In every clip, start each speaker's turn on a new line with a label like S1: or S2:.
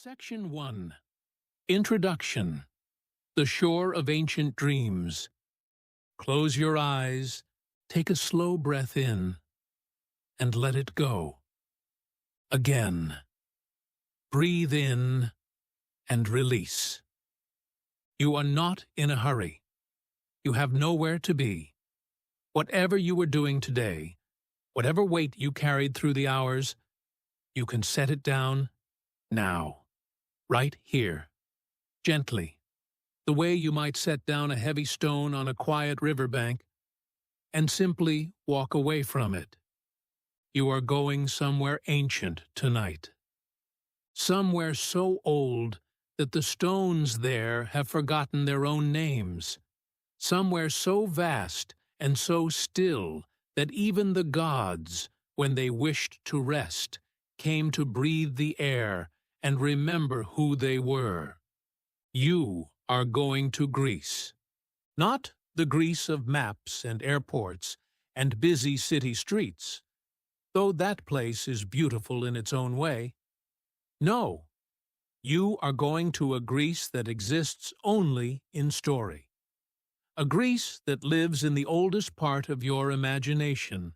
S1: Section 1. Introduction. The Shore of Ancient Dreams. Close your eyes, take a slow breath in, and let it go. Again. Breathe in and release. You are not in a hurry. You have nowhere to be. Whatever you were doing today, whatever weight you carried through the hours, you can set it down now. Right here, gently, the way you might set down a heavy stone on a quiet riverbank, and simply walk away from it. You are going somewhere ancient tonight. Somewhere so old that the stones there have forgotten their own names. Somewhere so vast and so still that even the gods, when they wished to rest, came to breathe the air and remember who they were. You are going to Greece. Not the Greece of maps and airports and busy city streets, though that place is beautiful in its own way. No, you are going to a Greece that exists only in story. A Greece that lives in the oldest part of your imagination.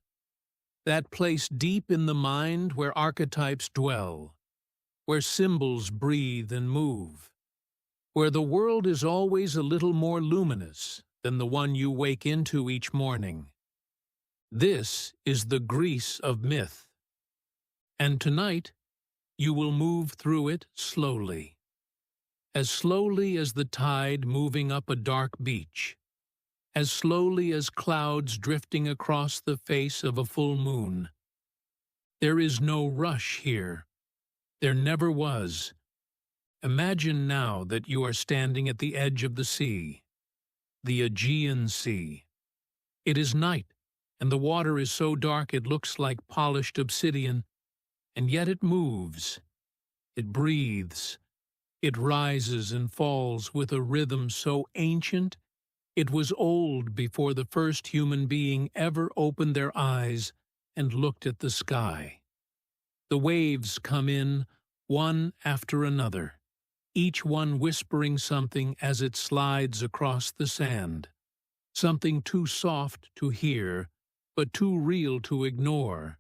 S1: That place deep in the mind where archetypes dwell, where symbols breathe and move, where the world is always a little more luminous than the one you wake into each morning. This is the Greece of myth. And tonight, you will move through it slowly as the tide moving up a dark beach, as slowly as clouds drifting across the face of a full moon. There is no rush here. There never was. Imagine now that you are standing at the edge of the sea, the Aegean Sea. It is night, and the water is so dark it looks like polished obsidian, and yet it moves. It breathes. It rises and falls with a rhythm so ancient it was old before the first human being ever opened their eyes and looked at the sky. The waves come in, one after another, each one whispering something as it slides across the sand, something too soft to hear, but too real to ignore,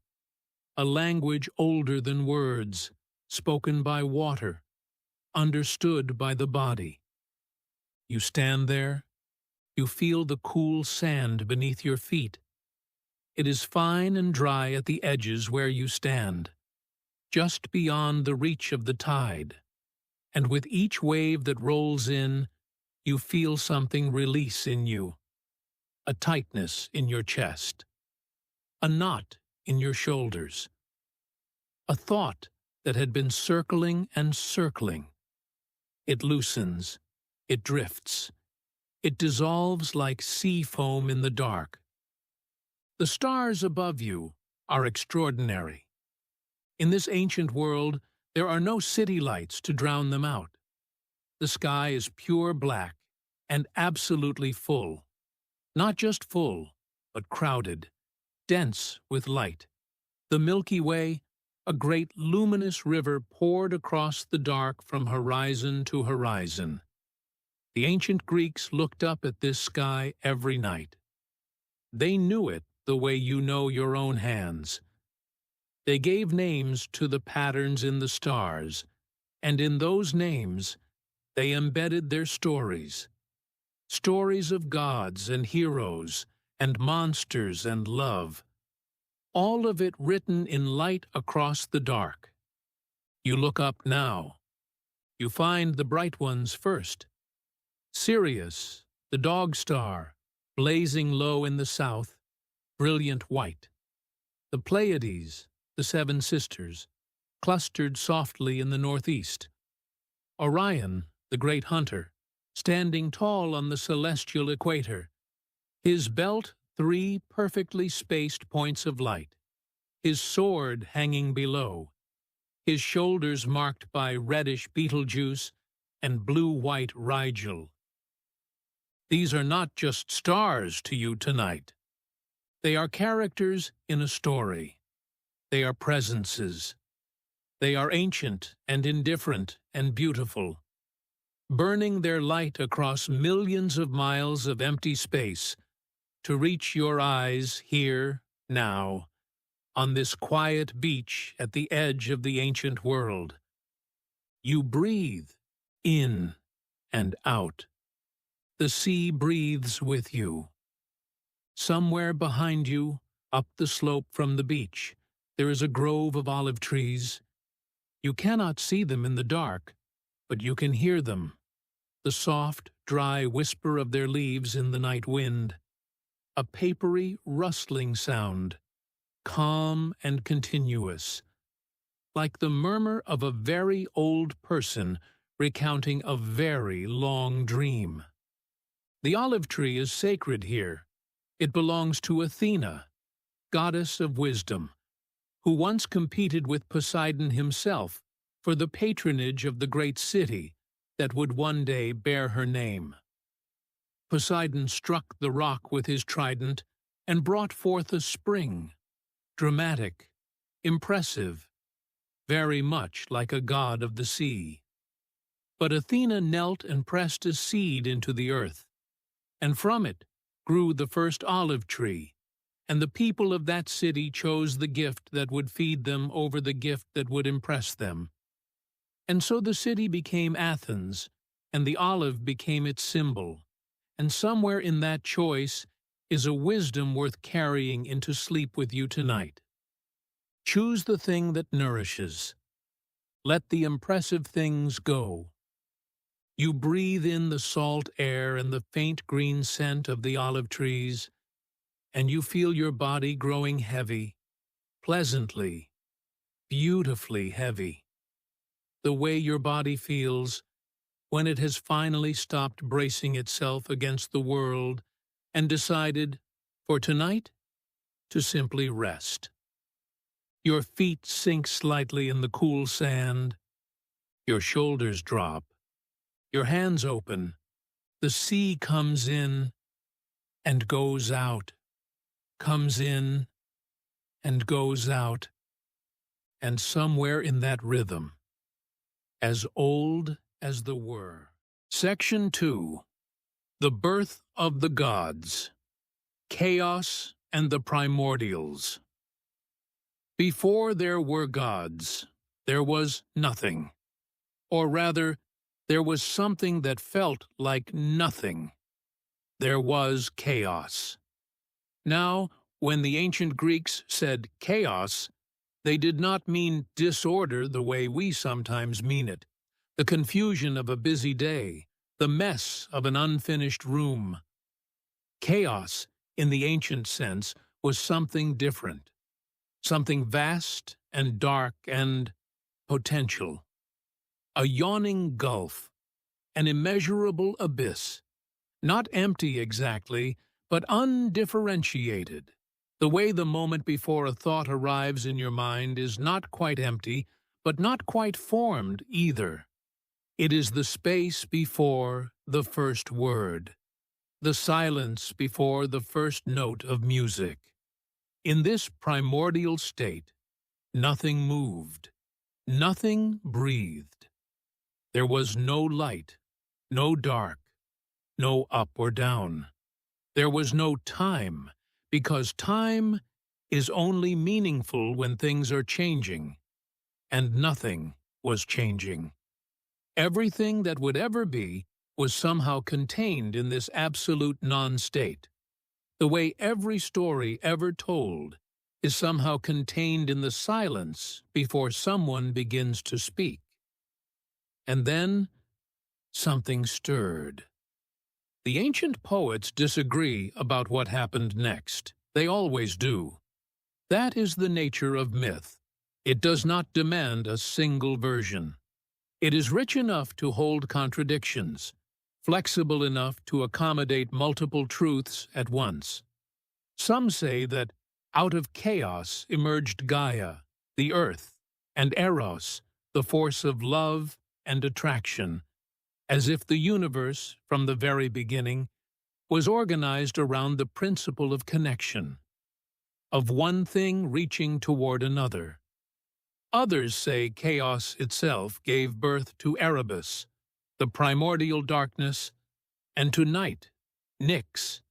S1: a language older than words, spoken by water, understood by the body. You stand there, you feel the cool sand beneath your feet. It is fine and dry at the edges where you stand, just beyond the reach of the tide, and with each wave that rolls in, you feel something release in you, a tightness in your chest, a knot in your shoulders, a thought that had been circling and circling. It loosens, it drifts, it dissolves like sea foam in the dark. The stars above you are extraordinary. In this ancient world, there are no city lights to drown them out. The sky is pure black and absolutely full. Not just full, but crowded, dense with light. The Milky Way, a great luminous river poured across the dark from horizon to horizon. The ancient Greeks looked up at this sky every night. They knew it the way you know your own hands. They gave names to the patterns in the stars, and in those names they embedded their stories. Stories of gods and heroes, and monsters and love. All of it written in light across the dark. You look up now. You find the bright ones first. Sirius, the dog star, blazing low in the south, brilliant white. The Pleiades, the seven sisters, clustered softly in the northeast. Orion, the great hunter, standing tall on the celestial equator, his belt 3 perfectly spaced points of light, his sword hanging below, his shoulders marked by reddish Betelgeuse and blue-white Rigel. These are not just stars to you tonight. They are characters in a story. They are presences. They are ancient and indifferent and beautiful, burning their light across millions of miles of empty space to reach your eyes here, now, on this quiet beach at the edge of the ancient world. You breathe in and out. The sea breathes with you. Somewhere behind you, up the slope from the beach, there is a grove of olive trees. You cannot see them in the dark, but you can hear them, the soft, dry whisper of their leaves in the night wind, a papery, rustling sound, calm and continuous, like the murmur of a very old person recounting a very long dream. The olive tree is sacred here. It belongs to Athena, goddess of wisdom, who once competed with Poseidon himself for the patronage of the great city that would one day bear her name. Poseidon struck the rock with his trident and brought forth a spring, dramatic, impressive, very much like a god of the sea. But Athena knelt and pressed a seed into the earth, and from it grew the first olive tree, and the people of that city chose the gift that would feed them over the gift that would impress them. And so the city became Athens, and the olive became its symbol, and somewhere in that choice is a wisdom worth carrying into sleep with you tonight. Choose the thing that nourishes. Let the impressive things go. You breathe in the salt air and the faint green scent of the olive trees, and you feel your body growing heavy, pleasantly, beautifully heavy. The way your body feels when it has finally stopped bracing itself against the world and decided, for tonight, to simply rest. Your feet sink slightly in the cool sand. Your shoulders drop. Your hands open. The sea comes in and goes out, comes in and goes out, and somewhere in that rhythm, as old as the whir. Section 2. The Birth of the Gods. Chaos and the Primordials. Before there were gods, there was nothing. Or rather, there was something that felt like nothing. There was chaos. Now, when the ancient Greeks said chaos, they did not mean disorder the way we sometimes mean it, the confusion of a busy day, the mess of an unfinished room. Chaos, in the ancient sense, was something different, something vast and dark and potential. A yawning gulf, an immeasurable abyss, not empty exactly, but undifferentiated. The way the moment before a thought arrives in your mind is not quite empty, but not quite formed either. It is the space before the first word, the silence before the first note of music. In this primordial state, nothing moved, nothing breathed. There was no light, no dark, no up or down. There was no time, because time is only meaningful when things are changing, and nothing was changing. Everything that would ever be was somehow contained in this absolute non-state. The way every story ever told is somehow contained in the silence before someone begins to speak. And then something stirred. The ancient poets disagree about what happened next. They always do. That is the nature of myth. It does not demand a single version. It is rich enough to hold contradictions, flexible enough to accommodate multiple truths at once. Some say that out of chaos emerged Gaia, the earth, and Eros, the force of love and attraction, as if the universe, from the very beginning, was organized around the principle of connection, of one thing reaching toward another, Others say chaos itself gave birth to Erebus, the primordial darkness, and to night, Nyx.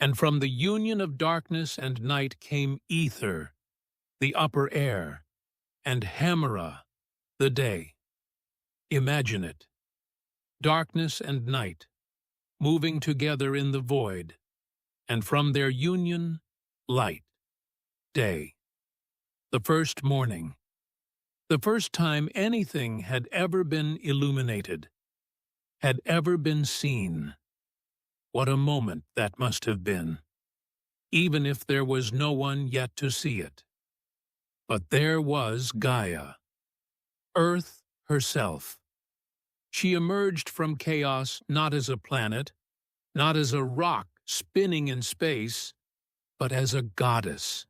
S1: And from the union of darkness and night came ether, the upper air, and Hemera, the day. Imagine it. Darkness and night, moving together in the void, and from their union, light, day. The first morning. The first time anything had ever been illuminated, had ever been seen. What a moment that must have been, even if there was no one yet to see it. But there was Gaia, Earth herself. She emerged from chaos not as a planet, not as a rock spinning in space, but as a goddess,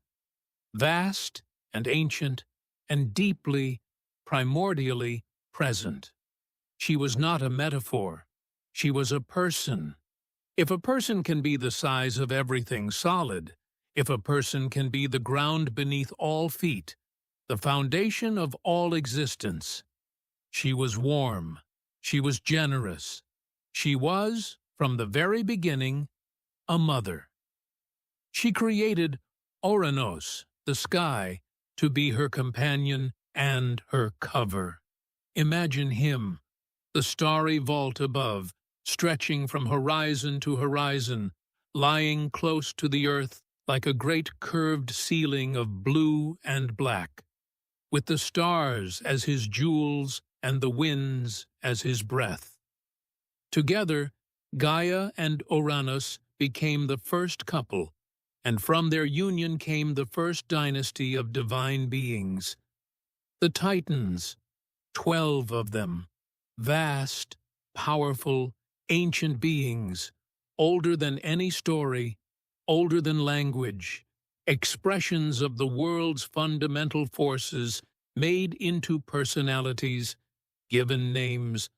S1: vast and ancient and deeply, primordially present. She was not a metaphor. She was a person. If a person can be the size of everything solid, if a person can be the ground beneath all feet, the foundation of all existence, she was warm, she was generous, she was, from the very beginning, a mother. She created Ouranos, the sky, to be her companion and her cover. Imagine him, the starry vault above, stretching from horizon to horizon, lying close to the earth like a great curved ceiling of blue and black, with the stars as his jewels and the winds as his breath. Together, Gaia and Uranus became the first couple, and from their union came the first dynasty of divine beings. The Titans, 12 of them, vast, powerful, ancient beings, older than any story, older than language, expressions of the world's fundamental forces made into personalities, given names: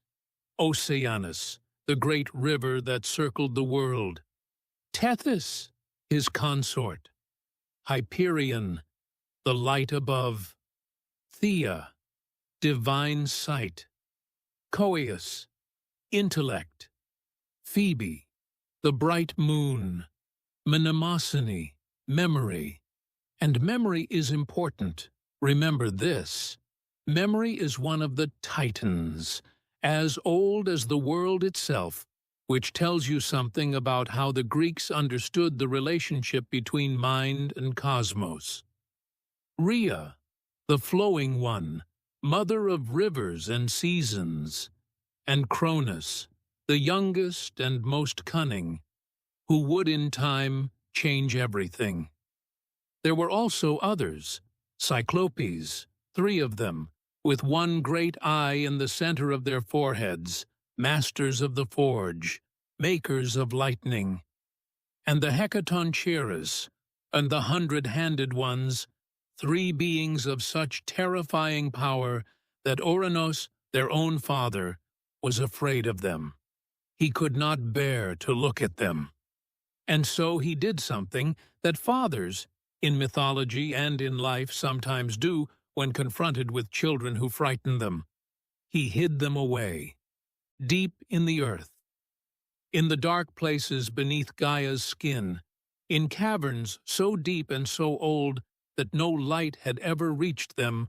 S1: Oceanus, the great river that circled the world; Tethys, his consort; Hyperion, the light above; Thea, divine sight; Coeus, intellect; Phoebe, the bright moon; Mnemosyne, memory. And memory is important. Remember this: memory is one of the Titans, as old as the world itself, which tells you something about how the Greeks understood the relationship between mind and cosmos. Rhea, the flowing one, mother of rivers and seasons; and Cronus, the youngest and most cunning, who would in time change everything. There were also others, Cyclopes, 3 of them, with one great eye in the center of their foreheads, masters of the forge, makers of lightning; and the Hecatoncheires, and the 100-handed ones, 3 beings of such terrifying power that Ouranos, their own father, was afraid of them. He could not bear to look at them. And so he did something that fathers, in mythology and in life, sometimes do when confronted with children who frighten them. He hid them away, deep in the earth, in the dark places beneath Gaia's skin, in caverns so deep and so old that no light had ever reached them.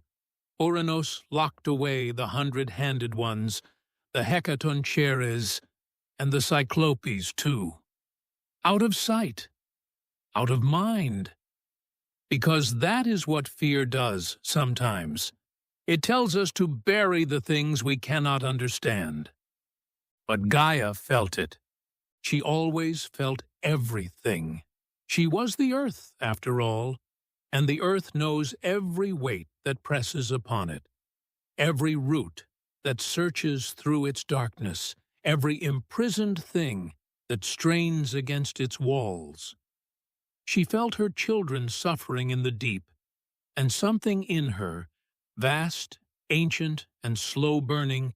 S1: Ouranos locked away the 100-handed ones, the Hecatoncheires, and the Cyclopes too. Out of sight, out of mind. Because that is what fear does sometimes. It tells us to bury the things we cannot understand. But Gaia felt it. She always felt everything. She was the earth, after all, and the earth knows every weight that presses upon it, every root that searches through its darkness, every imprisoned thing that strains against its walls. She felt her children suffering in the deep, and something in her, vast, ancient, and slow-burning,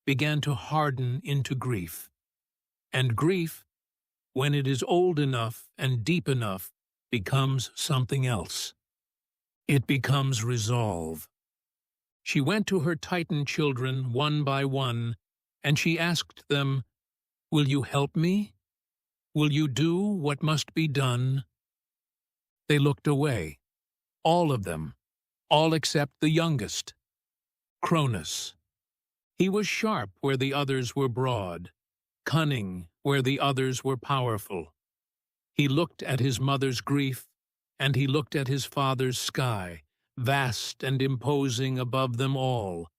S1: began to harden into grief. And grief, when it is old enough and deep enough, becomes something else. It becomes resolve. She went to her Titan children one by one, and she asked them, "Will you help me? Will you do what must be done?" They looked away, all of them, all except the youngest, Cronus. He was sharp where the others were broad, cunning where the others were powerful. He looked at his mother's grief, and he looked at his father's sky, vast and imposing above them all,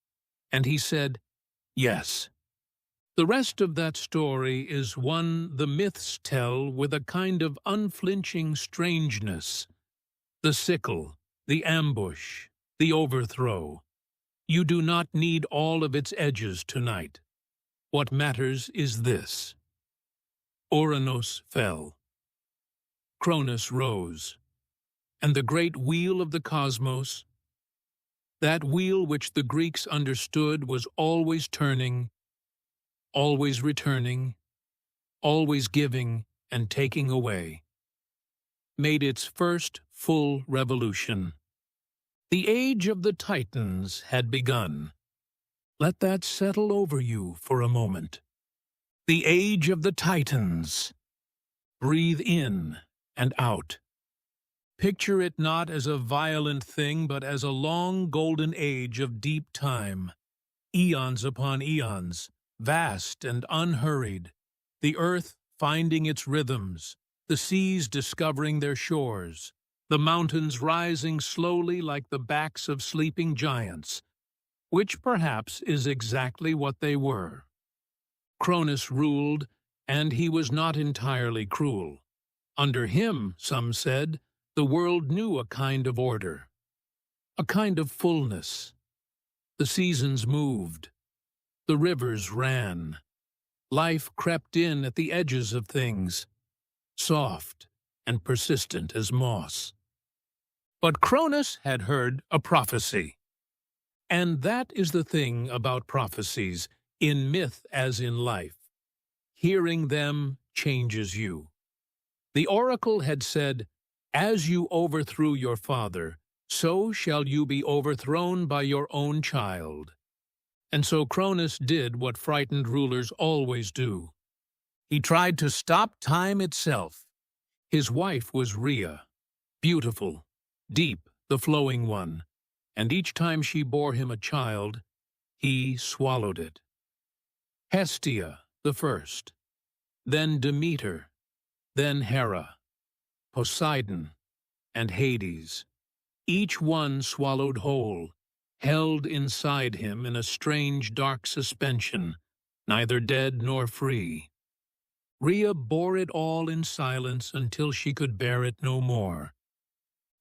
S1: and he said, "Yes." The rest of that story is one the myths tell with a kind of unflinching strangeness. The sickle, the ambush, the overthrow. You do not need all of its edges tonight. What matters is this. Ouranos fell. Cronus rose. And the great wheel of the cosmos, that wheel which the Greeks understood was always turning, always returning, always giving and taking away, made its first full revolution. The age of the Titans had begun. Let that settle over you for a moment. The age of the Titans. Breathe in and out. Picture it not as a violent thing, but as a long golden age of deep time, eons upon eons, vast and unhurried, the earth finding its rhythms, the seas discovering their shores, the mountains rising slowly like the backs of sleeping giants, which perhaps is exactly what they were. Cronus ruled, and he was not entirely cruel. Under him, some said, the world knew a kind of order, a kind of fullness. The seasons moved, the rivers ran, life crept in at the edges of things, soft and persistent as moss. But Cronus had heard a prophecy. And that is the thing about prophecies, in myth as in life. Hearing them changes you. The oracle had said, "As you overthrew your father, so shall you be overthrown by your own child." And so Cronus did what frightened rulers always do. He tried to stop time itself. His wife was Rhea, beautiful, deep, the flowing one, and each time she bore him a child, he swallowed it. Hestia, the first, then Demeter, then Hera, Poseidon, and Hades. Each one swallowed whole, held inside him in a strange dark suspension, neither dead nor free. Rhea bore it all in silence until she could bear it no more.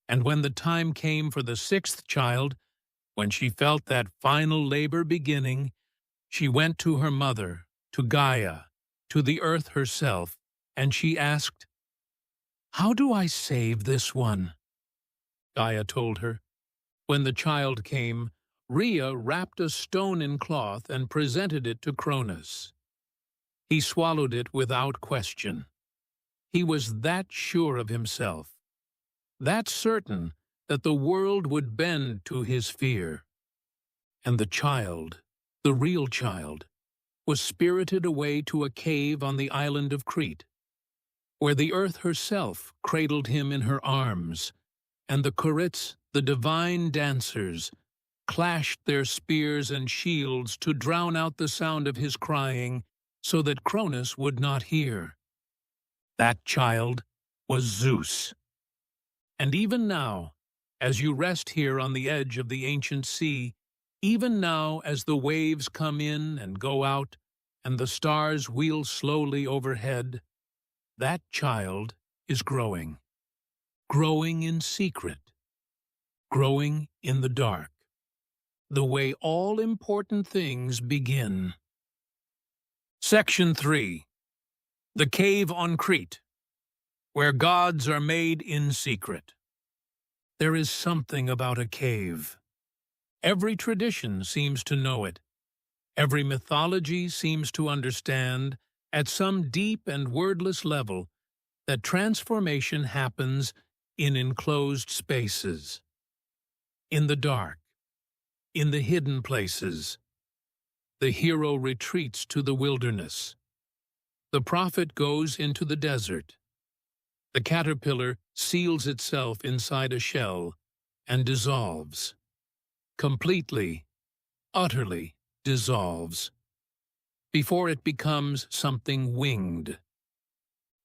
S1: And when the time came for the sixth child, when she felt that final labor beginning, she went to her mother, to Gaia, to the earth herself, and she asked, "How do I save this one?" Gaia told her. When the child came, Rhea wrapped a stone in cloth and presented it to Cronus. He swallowed it without question. He was that sure of himself, that certain that the world would bend to his fear. And the child, the real child, was spirited away to a cave on the island of Crete, where the earth herself cradled him in her arms, and the Curetes, the divine dancers, clashed their spears and shields to drown out the sound of his crying, so that Cronus would not hear. That child was Zeus. And even now, as you rest here on the edge of the ancient sea, even now as the waves come in and go out, and the stars wheel slowly overhead, that child is growing. Growing in secret. Growing in the dark. The way all important things begin. Section 3. The Cave on Crete, where gods are made in secret. There is something about a cave. Every tradition seems to know it. Every mythology seems to understand, at some deep and wordless level, that transformation happens in enclosed spaces, in the dark, in the hidden places. The hero retreats to the wilderness. The prophet goes into the desert. The caterpillar seals itself inside a shell and dissolves. Completely, utterly dissolves, before it becomes something winged.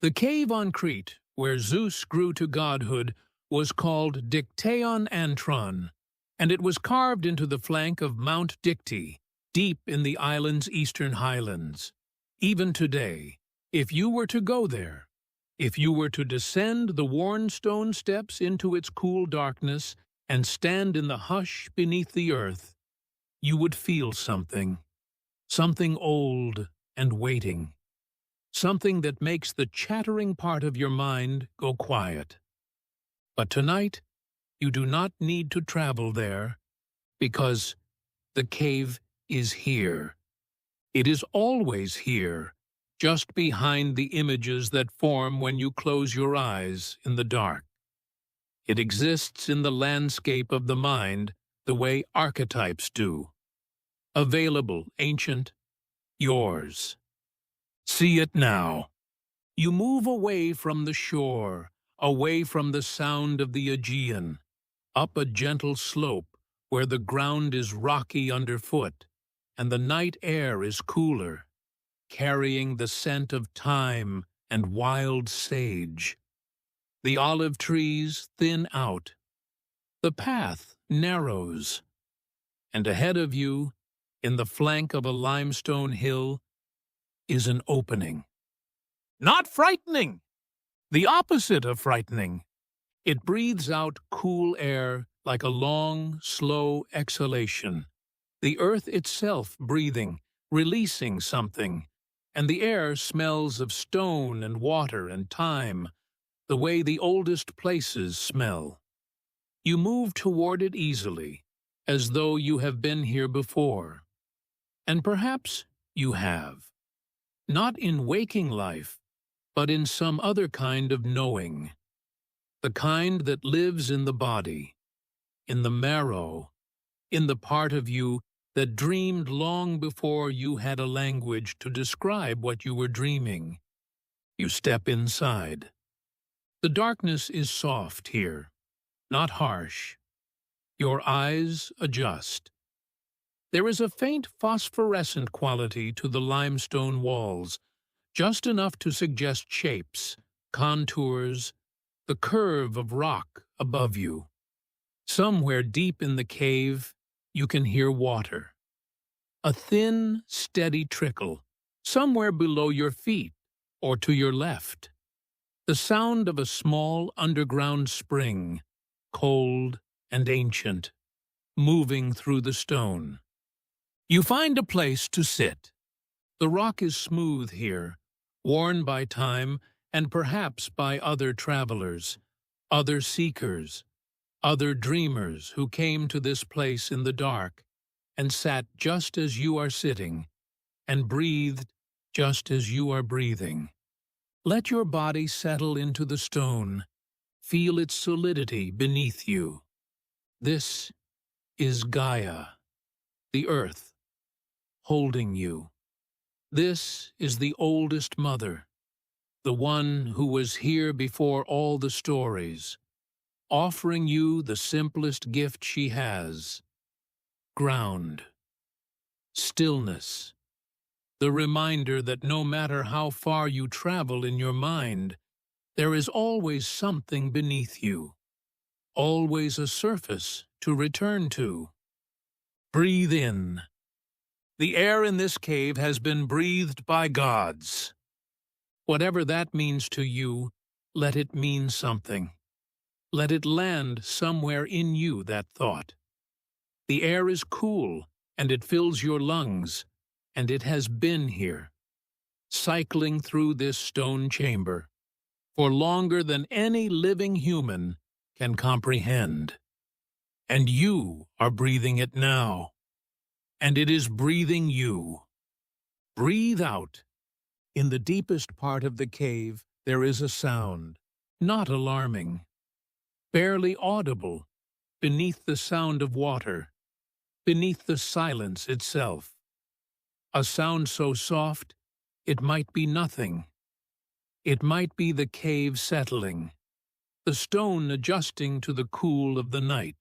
S1: The cave on Crete, where Zeus grew to godhood, was called Dictaeon Antron, and it was carved into the flank of Mount Dicte, deep in the island's eastern highlands. Even today, if you were to go there, if you were to descend the worn stone steps into its cool darkness and stand in the hush beneath the earth, you would feel something old and waiting, something that makes the chattering part of your mind go quiet. But tonight, you do not need to travel there, because the cave is here. It is always here, just behind the images that form when you close your eyes in the dark. It exists in the landscape of the mind the way archetypes do. Available, ancient, yours. See it now. You move away from the shore, away from the sound of the Aegean, up a gentle slope where the ground is rocky underfoot and the night air is cooler, carrying the scent of thyme and wild sage. The olive trees thin out. The path narrows. And ahead of you, in the flank of a limestone hill, is an opening. Not frightening! The opposite of frightening. It breathes out cool air like a long, slow exhalation. The earth itself breathing, releasing something, and the air smells of stone and water and time, the way the oldest places smell. You move toward it easily, as though you have been here before. And perhaps you have. Not in waking life, but in some other kind of knowing. The kind that lives in the body, in the marrow, in the part of you that dreamed long before you had a language to describe what you were dreaming. You step inside. The darkness is soft here, not harsh. Your eyes adjust. There is a faint phosphorescent quality to the limestone walls, just enough to suggest shapes, contours, the curve of rock above you. Somewhere deep in the cave, you can hear water. A thin, steady trickle, somewhere below your feet or to your left. The sound of a small underground spring, cold and ancient, moving through the stone. You find a place to sit. The rock is smooth here, worn by time and perhaps by other travelers, other seekers, other dreamers who came to this place in the dark and sat just as you are sitting and breathed just as you are breathing. Let your body settle into the stone. Feel its solidity beneath you. This is Gaia, the earth, holding you. This is the oldest mother, the one who was here before all the stories, offering you the simplest gift she has: ground, stillness, the reminder that no matter how far you travel in your mind, there is always something beneath you, always a surface to return to. Breathe in. The air in this cave has been breathed by gods. Whatever that means to you, let it mean something. Let it land somewhere in you, that thought. The air is cool, and it fills your lungs, and it has been here, cycling through this stone chamber, for longer than any living human can comprehend. And you are breathing it now, and it is breathing you. Breathe out. In the deepest part of the cave, there is a sound, not alarming, barely audible, beneath the sound of water. beneath the silence itself. A sound so soft, it might be nothing. It might be the cave settling, the stone adjusting to the cool of the night.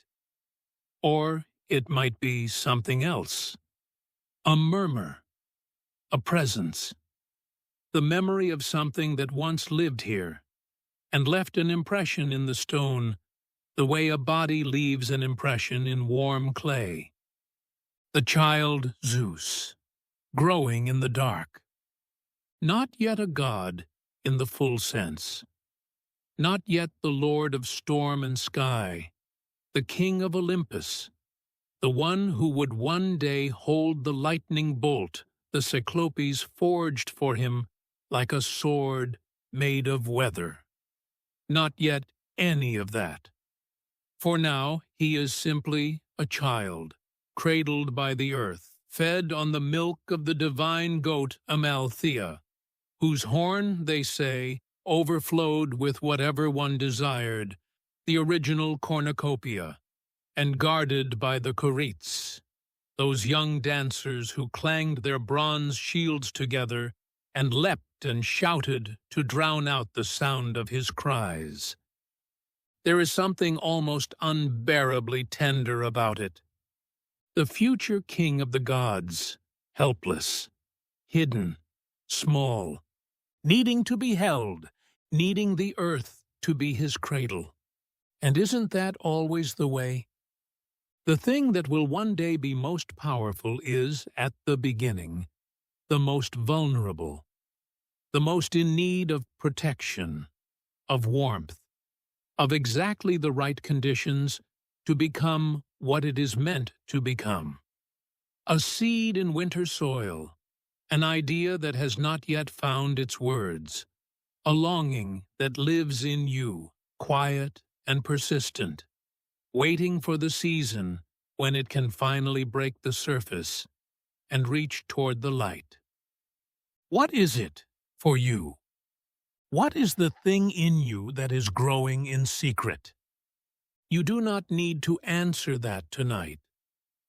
S1: Or it might be something else. A murmur, a presence, the memory of something that once lived here and left an impression in the stone, the way a body leaves an impression in warm clay. The child Zeus, growing in the dark. Not yet a god in the full sense. Not yet the lord of storm and sky, the king of Olympus, the one who would one day hold the lightning bolt the Cyclopes forged for him like a sword made of weather. Not yet any of that. For now he is simply a child, cradled by the earth, fed on the milk of the divine goat Amalthea, whose horn, they say, overflowed with whatever one desired, the original cornucopia, and guarded by the Curetes, those young dancers who clanged their bronze shields together and leapt and shouted to drown out the sound of his cries. There is something almost unbearably tender about it. The future king of the gods, helpless, hidden, small, needing to be held, needing the earth to be his cradle. And isn't that always the way? The thing that will one day be most powerful is, at the beginning, the most vulnerable, the most in need of protection, of warmth, of exactly the right conditions to become what it is meant to become. A seed in winter soil, an idea that has not yet found its words, a longing that lives in you, quiet and persistent, waiting for the season when it can finally break the surface and reach toward the light. What is it for you? What is the thing in you that is growing in secret? You do not need to answer that tonight.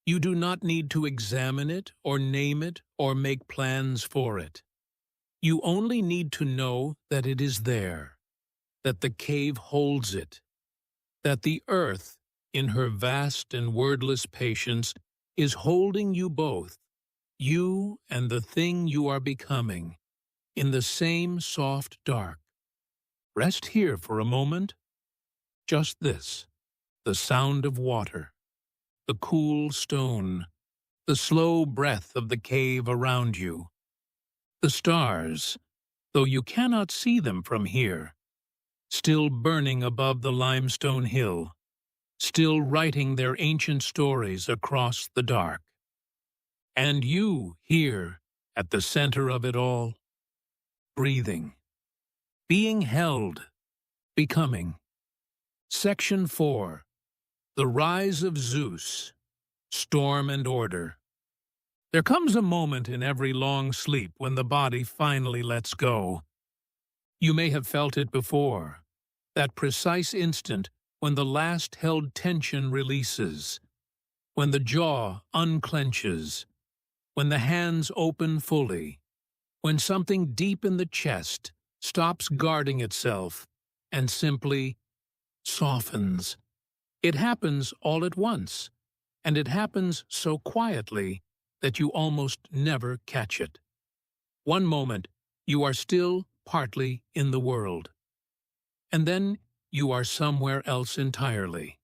S1: You do not need to examine it or name it or make plans for it. You only need to know that it is there, that the cave holds it, that the earth, in her vast and wordless patience, is holding you both, you and the thing you are becoming, in the same soft dark. Rest here for a moment. Just this, the sound of water, the cool stone, the slow breath of the cave around you. The stars, though you cannot see them from here, still burning above the limestone hill, still writing their ancient stories across the dark. And you here, at the center of it all, breathing, being held, becoming. Section 4. The Rise of Zeus, Storm and Order. There comes a moment in every long sleep when the body finally lets go. You may have felt it before, that precise instant when the last held tension releases, when the jaw unclenches, when the hands open fully, when something deep in the chest stops guarding itself and simply softens. It happens all at once, and it happens so quietly that you almost never catch it. One moment, you are still partly in the world, and then you are somewhere else entirely.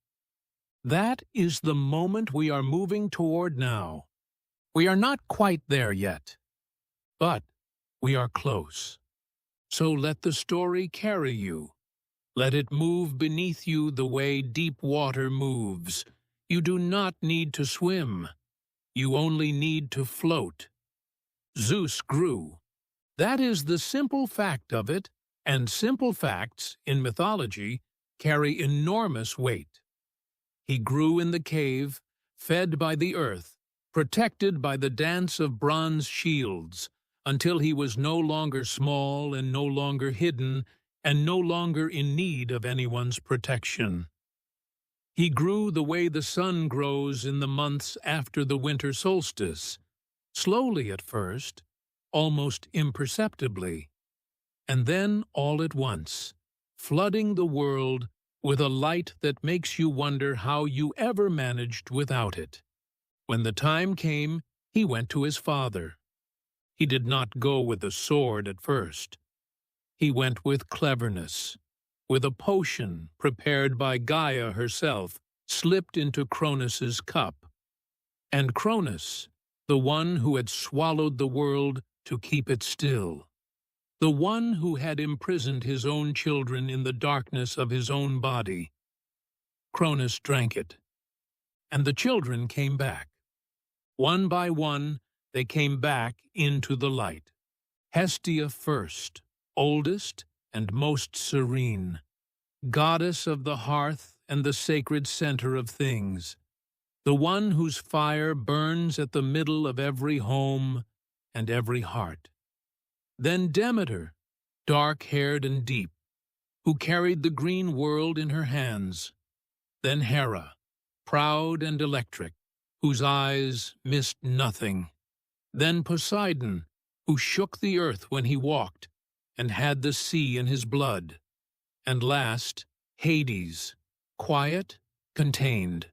S1: That is the moment we are moving toward now. We are not quite there yet, but we are close. So let the story carry you. Let it move beneath you the way deep water moves. You do not need to swim. You only need to float. Zeus grew. That is the simple fact of it, and simple facts, in mythology, carry enormous weight. He grew in the cave, fed by the earth, protected by the dance of bronze shields, until he was no longer small and no longer hidden, and no longer in need of anyone's protection. He grew the way the sun grows in the months after the winter solstice, slowly at first, almost imperceptibly, and then all at once, flooding the world with a light that makes you wonder how you ever managed without it. When the time came, he went to his father. He did not go with a sword at first. He went with cleverness, with a potion prepared by Gaia herself, slipped into Cronus's cup. And Cronus, the one who had swallowed the world to keep it still, the one who had imprisoned his own children in the darkness of his own body, Cronus drank it, and the children came back. One by one, they came back into the light. Hestia first, oldest and most serene, goddess of the hearth and the sacred center of things, the one whose fire burns at the middle of every home and every heart. Then Demeter, dark-haired and deep, who carried the green world in her hands. Then Hera, proud and electric, whose eyes missed nothing. Then Poseidon, who shook the earth when he walked, and had the sea in his blood. And last, Hades, quiet, contained,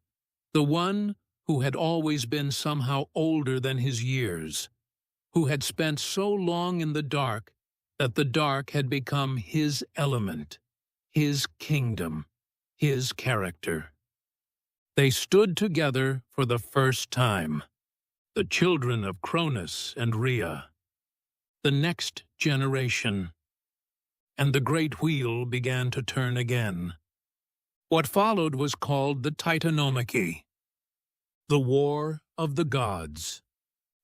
S1: the one who had always been somehow older than his years, who had spent so long in the dark that the dark had become his element, his kingdom, his character. They stood together for the first time, the children of Cronus and Rhea, the next generation, and the great wheel began to turn again. What followed was called the Titanomachy, the War of the Gods.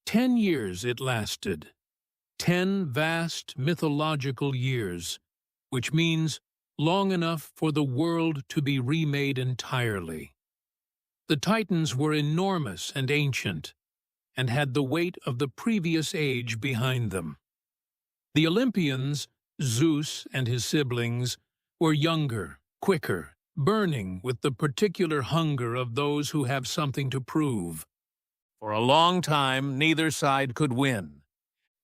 S1: 10 years it lasted, 10 vast mythological years, which means long enough for the world to be remade entirely. The Titans were enormous and ancient, and had the weight of the previous age behind them. The Olympians, Zeus and his siblings, were younger, quicker, burning with the particular hunger of those who have something to prove. For a long time, neither side could win.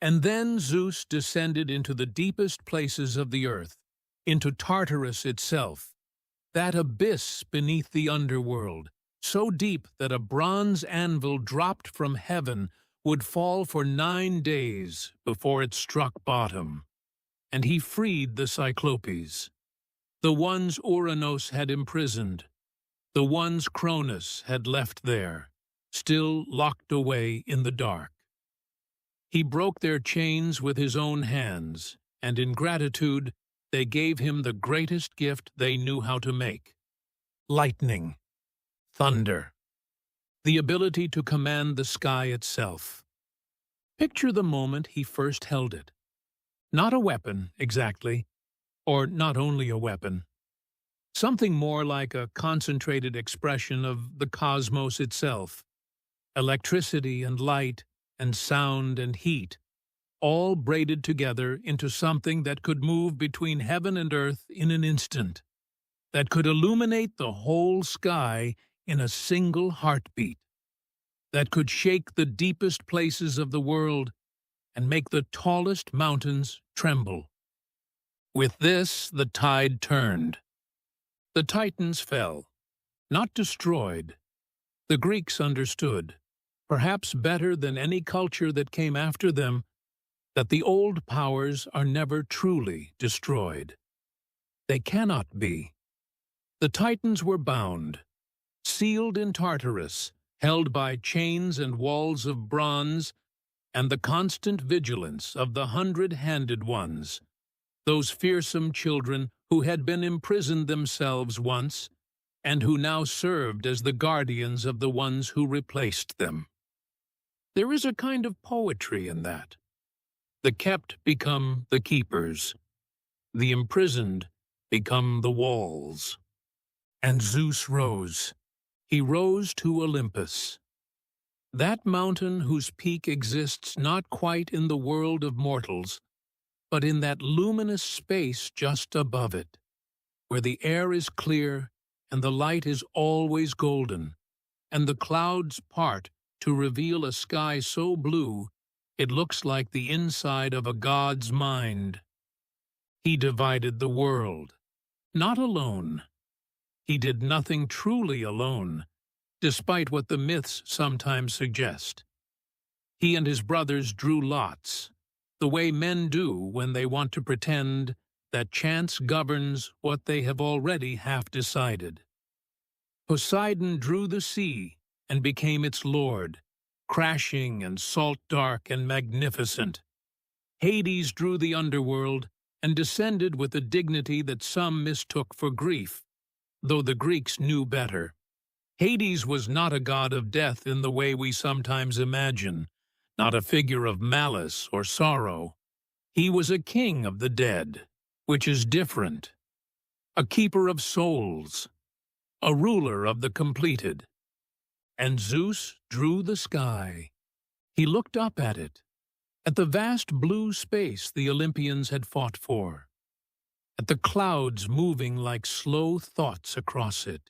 S1: And then Zeus descended into the deepest places of the earth, into Tartarus itself, that abyss beneath the underworld, so deep that a bronze anvil dropped from heaven would fall for 9 days before it struck bottom. And he freed the Cyclopes, the ones Uranos had imprisoned, the ones Cronus had left there, still locked away in the dark. He broke their chains with his own hands, and in gratitude they gave him the greatest gift they knew how to make: lightning, thunder, the ability to command the sky itself. Picture the moment he first held it. Not a weapon, exactly, or not only a weapon. Something more like a concentrated expression of the cosmos itself. Electricity and light and sound and heat, all braided together into something that could move between heaven and earth in an instant, that could illuminate the whole sky in a single heartbeat, that could shake the deepest places of the world and make the tallest mountains tremble. With this, the tide turned. The Titans fell, not destroyed. The Greeks understood, perhaps better than any culture that came after them, that the old powers are never truly destroyed. They cannot be. The Titans were bound, sealed in Tartarus, held by chains and walls of bronze, and the constant vigilance of the 100-handed ones, those fearsome children who had been imprisoned themselves once, and who now served as the guardians of the ones who replaced them. There is a kind of poetry in that. The kept become the keepers, the imprisoned become the walls. And Zeus rose. He rose to Olympus, that mountain whose peak exists not quite in the world of mortals, but in that luminous space just above it, where the air is clear and the light is always golden, and the clouds part to reveal a sky so blue it looks like the inside of a god's mind. He divided the world, not alone. He did nothing truly alone, despite what the myths sometimes suggest. He and his brothers drew lots, the way men do when they want to pretend that chance governs what they have already half decided. Poseidon drew the sea and became its lord, crashing and salt-dark and magnificent. Hades drew the underworld and descended with a dignity that some mistook for grief, though the Greeks knew better. Hades was not a god of death in the way we sometimes imagine, not a figure of malice or sorrow. He was a king of the dead, which is different, a keeper of souls, a ruler of the completed. And Zeus drew the sky. He looked up at it, at the vast blue space the Olympians had fought for, at the clouds moving like slow thoughts across it,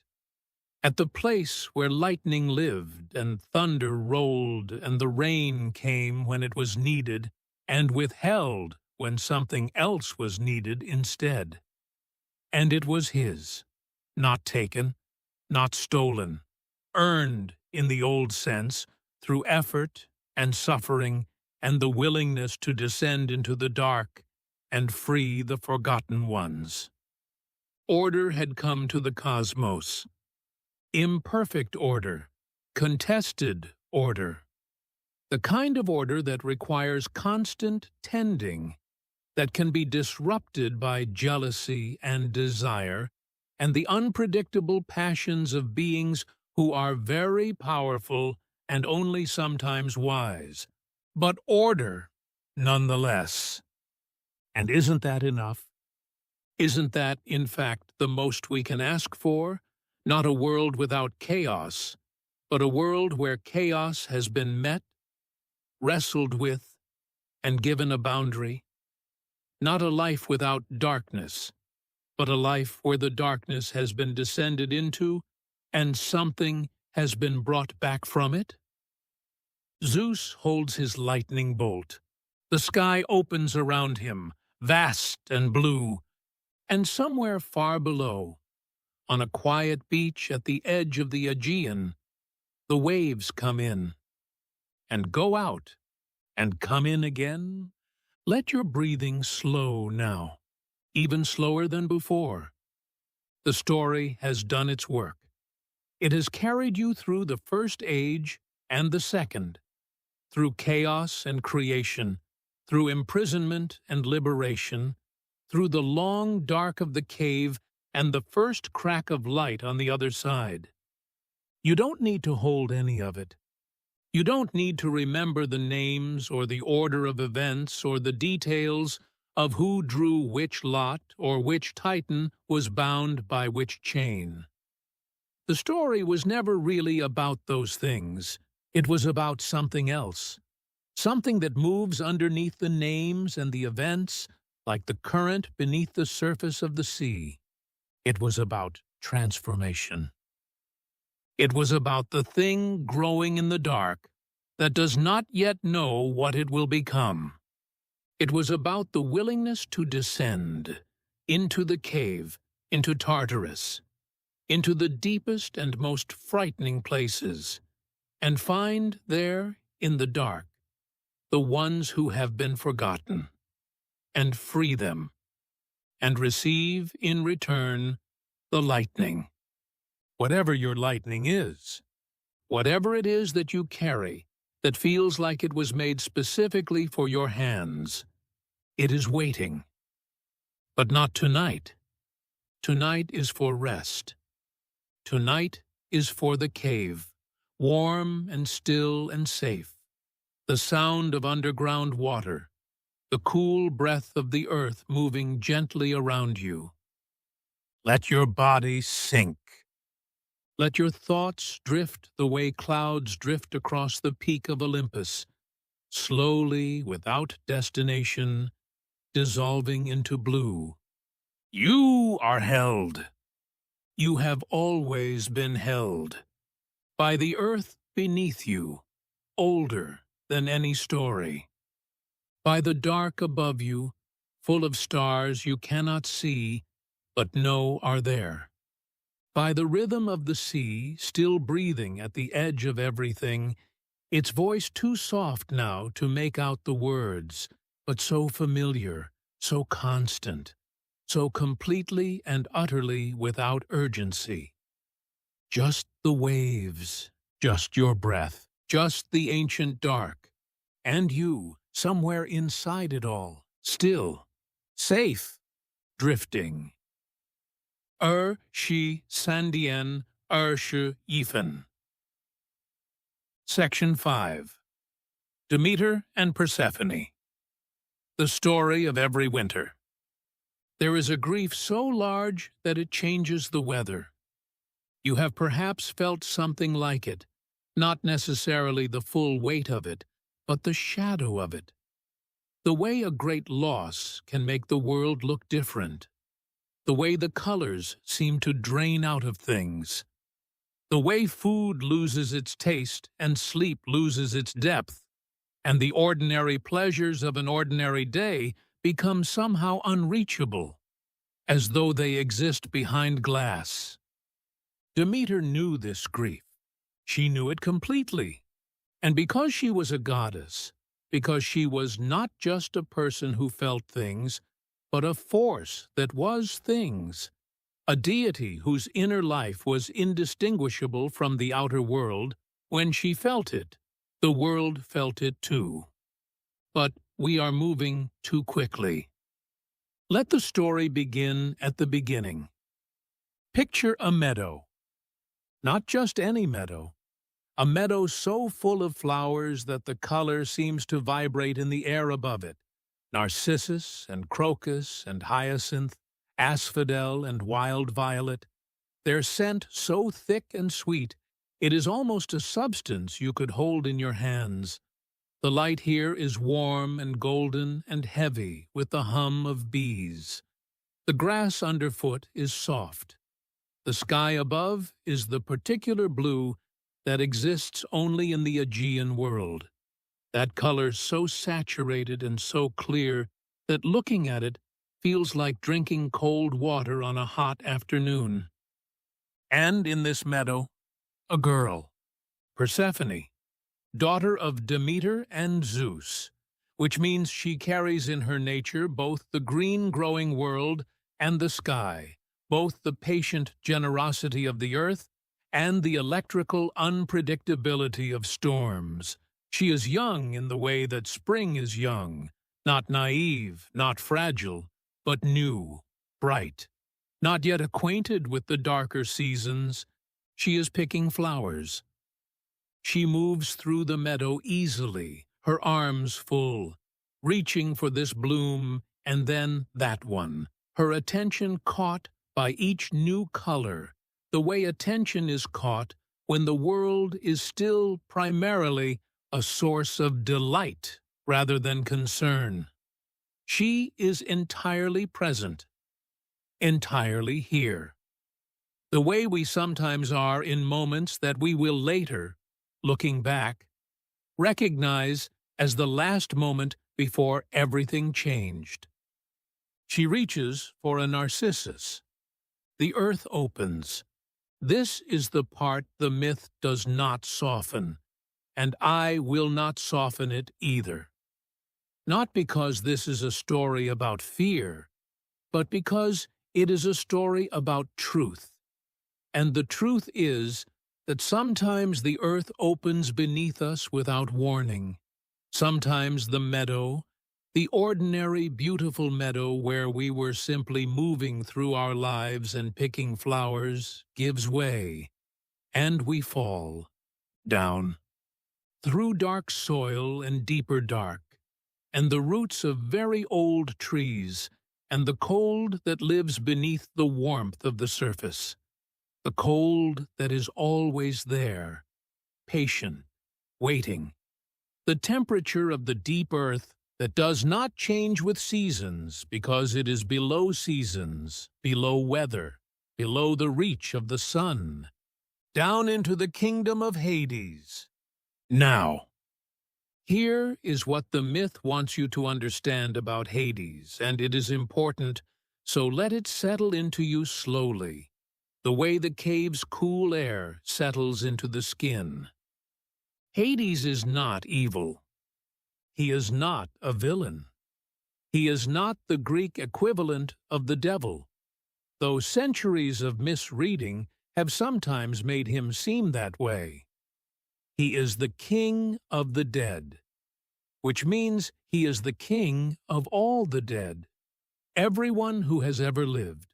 S1: at the place where lightning lived and thunder rolled and the rain came when it was needed and withheld when something else was needed instead. And it was his, not taken, not stolen, earned in the old sense through effort and suffering and the willingness to descend into the dark and free the forgotten ones. Order had come to the cosmos. Imperfect order, contested order. The kind of order that requires constant tending, that can be disrupted by jealousy and desire, and the unpredictable passions of beings who are very powerful and only sometimes wise, but order nonetheless. And isn't that enough? Isn't that, in fact, the most we can ask for? Not a world without chaos, but a world where chaos has been met, wrestled with, and given a boundary. Not a life without darkness, but a life where the darkness has been descended into and something has been brought back from it. Zeus holds his lightning bolt. The sky opens around him, vast and blue, and somewhere far below, on a quiet beach at the edge of the Aegean, the waves come in, and go out, and come in again. Let your breathing slow now, even slower than before. The story has done its work. It has carried you through the first age and the second, through chaos and creation, through imprisonment and liberation, through the long dark of the cave and the first crack of light on the other side. You don't need to hold any of it. You don't need to remember the names or the order of events or the details of who drew which lot or which titan was bound by which chain. The story was never really about those things. It was about something else, something that moves underneath the names and the events like the current beneath the surface of the sea. It was about transformation. It was about the thing growing in the dark that does not yet know what it will become. It was about the willingness to descend into the cave, into Tartarus, into the deepest and most frightening places, and find there, in the dark, the ones who have been forgotten, and free them, and receive in return the lightning. Whatever your lightning is, whatever it is that you carry that feels like it was made specifically for your hands, it is waiting. But not tonight. Tonight is for rest. Tonight is for the cave, warm and still and safe. The sound of underground water, the cool breath of the earth moving gently around you. Let your body sink. Let your thoughts drift the way clouds drift across the peak of Olympus, slowly, without destination, dissolving into blue. You are held. You have always been held by the earth beneath you, older than any story, by the dark above you, full of stars you cannot see, but know are there, by the rhythm of the sea still breathing at the edge of everything, its voice too soft now to make out the words, but so familiar, so constant, so completely and utterly without urgency. Just the waves, just your breath, just the ancient dark, and you, somewhere inside it all, still, safe, drifting. She Sandien She Yifan. Section 5. Demeter and Persephone. The story of every winter. There is a grief so large that it changes the weather. You have perhaps felt something like it, not necessarily the full weight of it, but the shadow of it. The way a great loss can make the world look different. The way the colors seem to drain out of things. The way food loses its taste and sleep loses its depth, and the ordinary pleasures of an ordinary day become somehow unreachable, as though they exist behind glass. Demeter knew this grief. She knew it completely. And because she was a goddess, because she was not just a person who felt things, but a force that was things, a deity whose inner life was indistinguishable from the outer world, when she felt it, the world felt it too. But we are moving too quickly. Let the story begin at the beginning. Picture a meadow. Not just any meadow. A meadow so full of flowers that the color seems to vibrate in the air above it. Narcissus and crocus and hyacinth, asphodel and wild violet. Their scent so thick and sweet, it is almost a substance you could hold in your hands. The light here is warm and golden and heavy with the hum of bees. The grass underfoot is soft. The sky above is the particular blue that exists only in the Aegean world. That color so saturated and so clear that looking at it feels like drinking cold water on a hot afternoon. And in this meadow, a girl, Persephone, daughter of Demeter and Zeus, which means she carries in her nature both the green growing world and the sky, both the patient generosity of the earth and the electrical unpredictability of storms. She is young in the way that spring is young, not naive, not fragile, but new, bright. Not yet acquainted with the darker seasons, she is picking flowers. She moves through the meadow easily, her arms full, reaching for this bloom and then that one, her attention caught by each new color, the way attention is caught when the world is still primarily a source of delight rather than concern. She is entirely present, entirely here. The way we sometimes are in moments that we will later, looking back, recognize as the last moment before everything changed. She reaches for a narcissus. The earth opens. This is the part the myth does not soften, and I will not soften it either. Not because this is a story about fear, but because it is a story about truth. And the truth is that sometimes the earth opens beneath us without warning. Sometimes the meadow, the ordinary beautiful meadow where we were simply moving through our lives and picking flowers, gives way, and we fall down through dark soil and deeper dark, and the roots of very old trees, and the cold that lives beneath the warmth of the surface, the cold that is always there, patient, waiting, the temperature of the deep earth that does not change with seasons because it is below seasons, below weather, below the reach of the sun, down into the kingdom of Hades. Now, here is what the myth wants you to understand about Hades, and it is important, so let it settle into you slowly, the way the cave's cool air settles into the skin. Hades is not evil. He is not a villain. He is not the Greek equivalent of the devil, though centuries of misreading have sometimes made him seem that way. He is the king of the dead, which means he is the king of all the dead, everyone who has ever lived,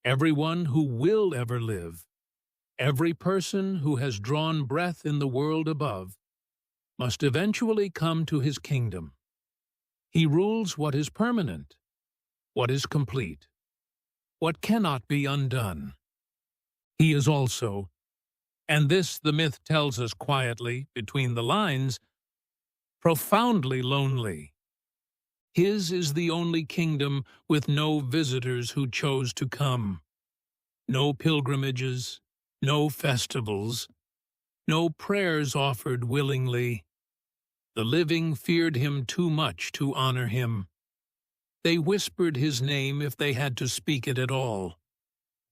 S1: everyone who will ever live, every person who has drawn breath in the world above, must eventually come to his kingdom. He rules what is permanent, what is complete, what cannot be undone. He is also, and this the myth tells us quietly, between the lines, profoundly lonely. His is the only kingdom with no visitors who chose to come, no pilgrimages, no festivals, no prayers offered willingly. The living feared him too much to honor him. They whispered his name if they had to speak it at all,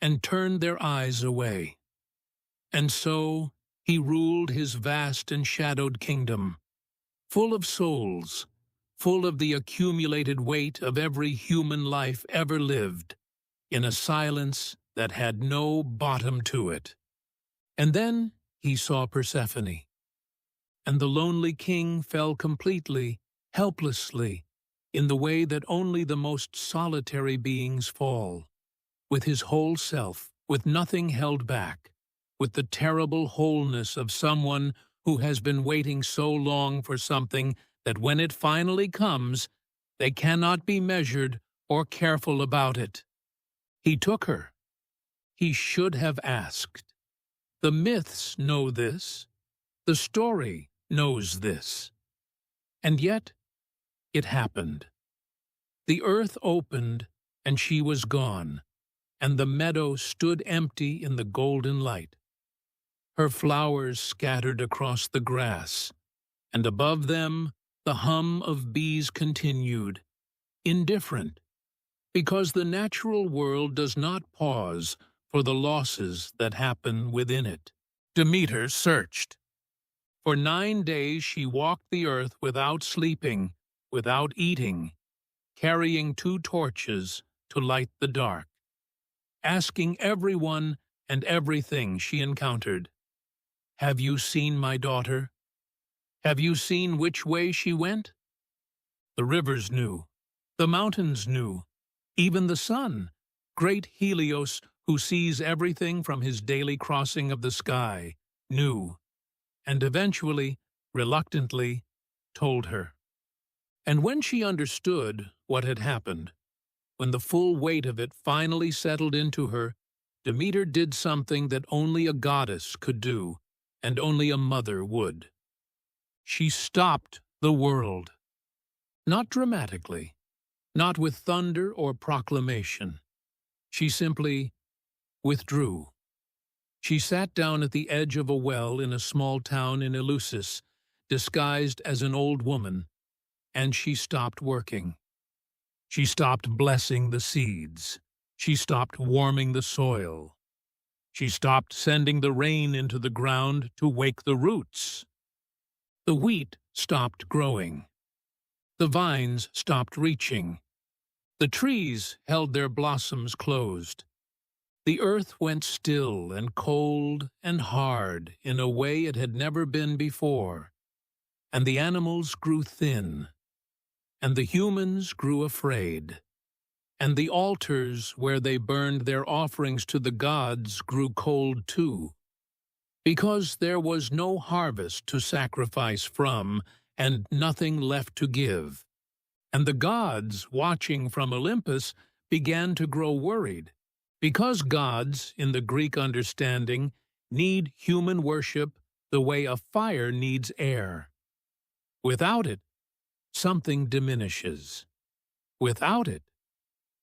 S1: and turned their eyes away. And so he ruled his vast and shadowed kingdom, full of souls, full of the accumulated weight of every human life ever lived, in a silence that had no bottom to it. And then he saw Persephone, and the lonely king fell completely, helplessly, in the way that only the most solitary beings fall, with his whole self, with nothing held back, with the terrible wholeness of someone who has been waiting so long for something that when it finally comes, they cannot be measured or careful about it. He took her. He should have asked. The myths know this. The story knows this. And yet, it happened. The earth opened, and she was gone, and the meadow stood empty in the golden light. Her flowers scattered across the grass, and above them the hum of bees continued, indifferent, because the natural world does not pause for the losses that happen within it. Demeter searched. For 9 days she walked the earth without sleeping, without eating, carrying 2 torches to light the dark, asking everyone and everything she encountered, "Have you seen my daughter? Have you seen which way she went?" The rivers knew, the mountains knew, even the sun, great Helios, who sees everything from his daily crossing of the sky, knew, and eventually, reluctantly, told her. And when she understood what had happened, when the full weight of it finally settled into her, Demeter did something that only a goddess could do, and only a mother would. She stopped the world. Not dramatically, not with thunder or proclamation. She simply withdrew. She sat down at the edge of a well in a small town in Eleusis, disguised as an old woman, and she stopped working. She stopped blessing the seeds. She stopped warming the soil. She stopped sending the rain into the ground to wake the roots. The wheat stopped growing. The vines stopped reaching. The trees held their blossoms closed. The earth went still and cold and hard in a way it had never been before, and the animals grew thin, and the humans grew afraid, and the altars where they burned their offerings to the gods grew cold too, because there was no harvest to sacrifice from and nothing left to give. And the gods, watching from Olympus, began to grow worried, because gods, in the Greek understanding, need human worship the way a fire needs air. Without it, something diminishes. Without it,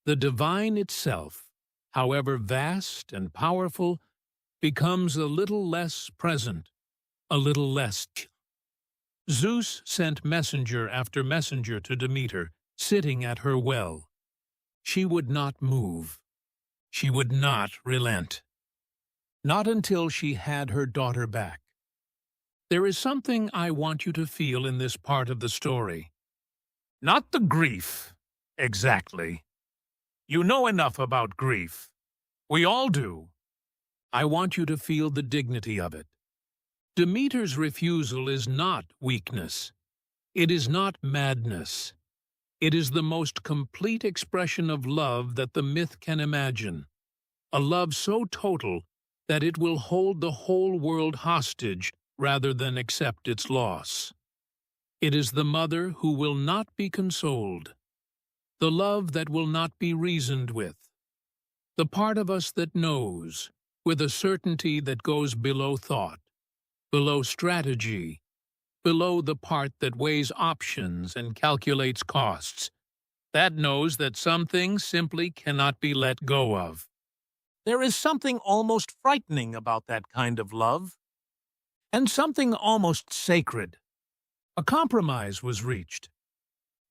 S1: the divine itself, however vast and powerful, becomes a little less present, a little less. Zeus sent messenger after messenger to Demeter, sitting at her well. She would not move. She would not relent. Not until she had her daughter back. There is something I want you to feel in this part of the story. Not the grief, exactly. You know enough about grief. We all do. I want you to feel the dignity of it. Demeter's refusal is not weakness. It is not madness. It is the most complete expression of love that the myth can imagine. A love so total that it will hold the whole world hostage rather than accept its loss. It is the mother who will not be consoled, the love that will not be reasoned with, the part of us that knows, with a certainty that goes below thought, below strategy, below the part that weighs options and calculates costs, that knows that some things simply cannot be let go of. There is something almost frightening about that kind of love, and something almost sacred. A compromise was reached.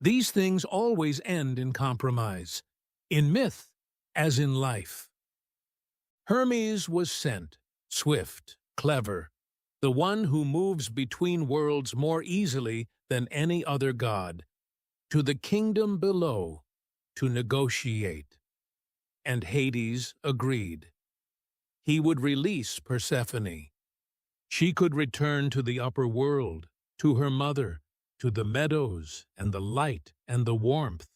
S1: These things always end in compromise, in myth as in life. Hermes was sent, swift, clever, the one who moves between worlds more easily than any other god, to the kingdom below to negotiate. And Hades agreed. He would release Persephone. She could return to the upper world, to her mother, to the meadows and the light and the warmth.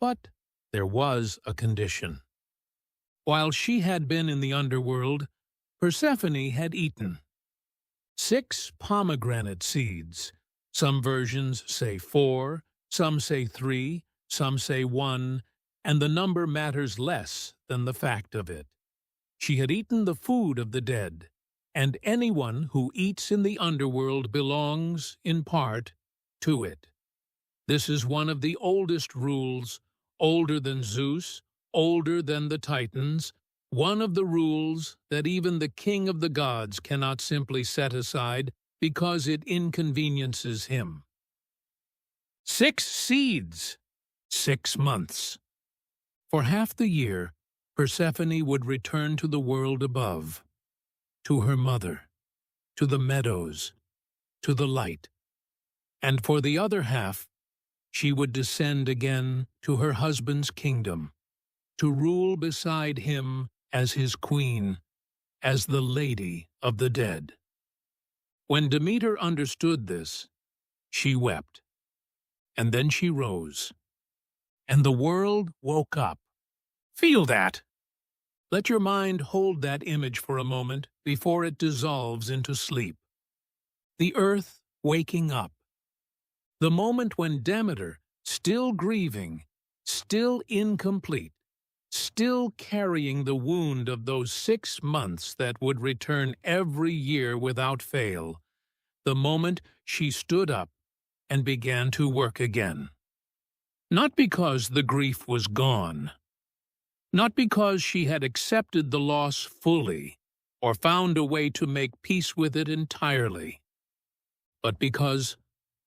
S1: But there was a condition. While she had been in the underworld, Persephone had eaten 6 pomegranate seeds. Some versions say 4, some say 3, some say 1, and the number matters less than the fact of it. She had eaten the food of the dead, and anyone who eats in the underworld belongs, in part, to it. This is one of the oldest rules, older than Zeus, older than the Titans, one of the rules that even the king of the gods cannot simply set aside because it inconveniences him. 6 seeds, 6 months. For half the year, Persephone would return to the world above, to her mother, to the meadows, to the light. And for the other half, she would descend again to her husband's kingdom, to rule beside him as his queen, as the lady of the dead. When Demeter understood this, she wept, and then she rose, and the world woke up. Feel that. Let your mind hold that image for a moment before it dissolves into sleep. The earth waking up. The moment when Demeter, still grieving, still incomplete, still carrying the wound of those 6 months that would return every year without fail, the moment she stood up and began to work again. Not because the grief was gone, not because she had accepted the loss fully or found a way to make peace with it entirely, but because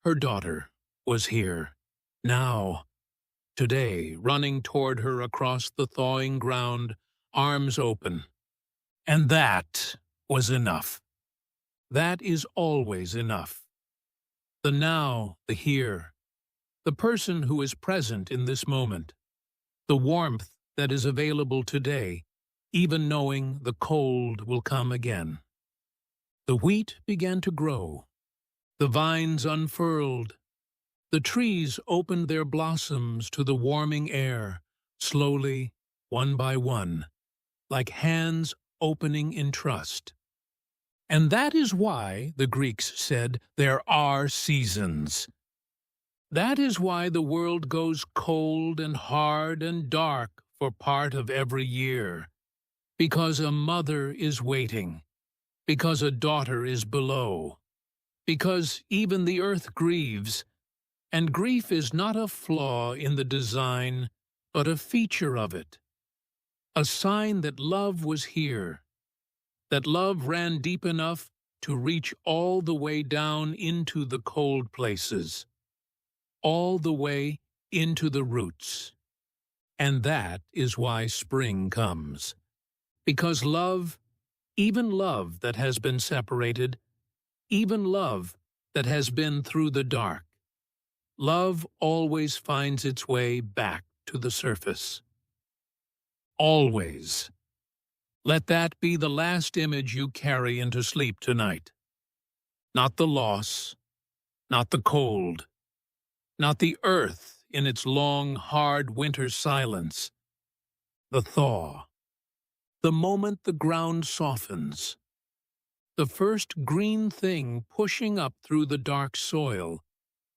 S1: her daughter was here, now, today, running toward her across the thawing ground, arms open. And that was enough. That is always enough. The now, the here, the person who is present in this moment, the warmth that is available today, even knowing the cold will come again. The wheat began to grow. The vines unfurled. The trees opened their blossoms to the warming air, slowly, one by one, like hands opening in trust. And that is why, the Greeks said, there are seasons. That is why the world goes cold and hard and dark for part of every year. Because a mother is waiting. Because a daughter is below. Because even the earth grieves. And grief is not a flaw in the design, but a feature of it. a sign that love was here, that love ran deep enough to reach all the way down into the cold places, all the way into the roots. And that is why spring comes. Because love, even love that has been separated, even love that has been through the dark, love always finds its way back to the surface. Always. Let that be the last image you carry into sleep tonight. Not the loss, not the cold, not the earth in its long, hard winter silence. The thaw. The moment the ground softens. The first green thing pushing up through the dark soil.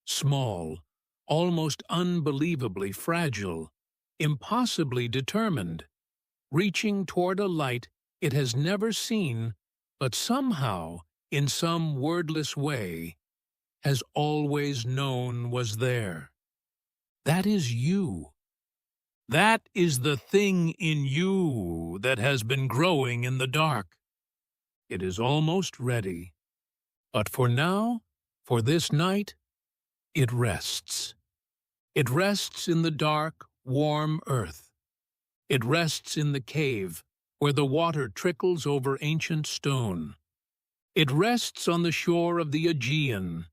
S1: Small, almost unbelievably fragile, impossibly determined, reaching toward a light it has never seen, but somehow, in some wordless way, has always known was there. That is you. That is the thing in you that has been growing in the dark. It is almost ready. But for now, for this night, it rests. It rests in the dark, warm earth. It rests in the cave where the water trickles over ancient stone. It rests on the shore of the Aegean,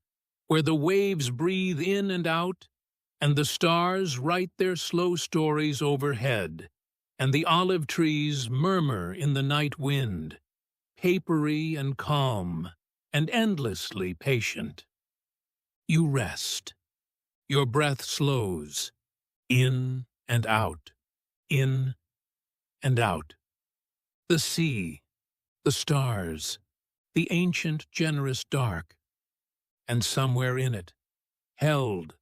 S1: where the waves breathe in and out, and the stars write their slow stories overhead, and the olive trees murmur in the night wind, papery and calm, and endlessly patient. You rest. Your breath slows, in and out, in and out. The sea, the stars, the ancient generous dark, and somewhere in it, held,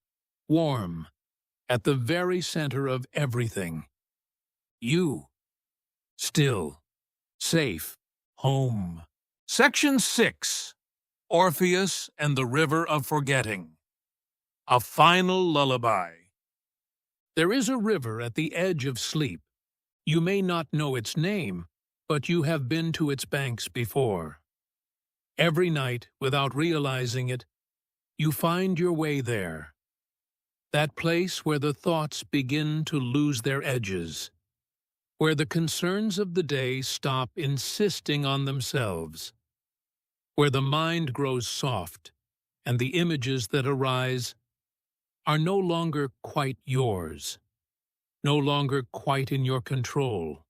S1: warm, at the very center of everything. You, still, safe, home. Section 6. Orpheus and the River of Forgetting. A final lullaby. There is a river at the edge of sleep. You may not know its name, but you have been to its banks before. Every night, without realizing it, you find your way there. That place where the thoughts begin to lose their edges, where the concerns of the day stop insisting on themselves, where the mind grows soft and the images that arise are no longer quite yours, no longer quite in your control,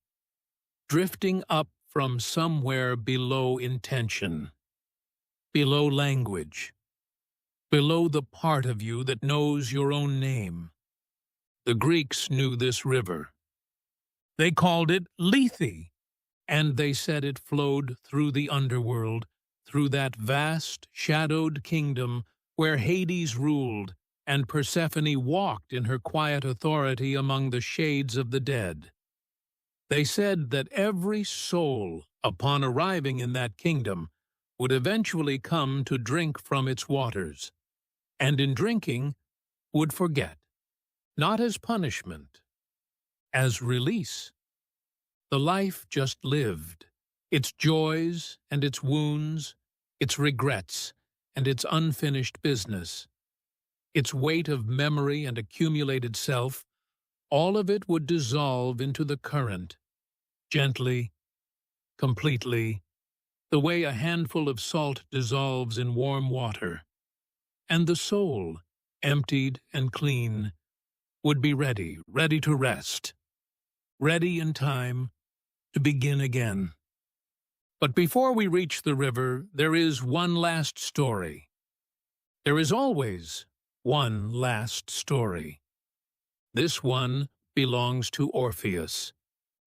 S1: drifting up from somewhere below intention, below language, below the part of you that knows your own name. The Greeks knew this river. They called it Lethe, and they said it flowed through the underworld, through that vast, shadowed kingdom where Hades ruled and Persephone walked in her quiet authority among the shades of the dead. They said that every soul, upon arriving in that kingdom, would eventually come to drink from its waters, and in drinking would forget, not as punishment, as release. The life just lived, its joys and its wounds, its regrets and its unfinished business, its weight of memory and accumulated self, all of it would dissolve into the current, gently, completely, the way a handful of salt dissolves in warm water. And the soul, emptied and clean, would be ready to rest, ready in time to begin again. But before we reach the river, there is one last story. There is always one last story. This one belongs to Orpheus.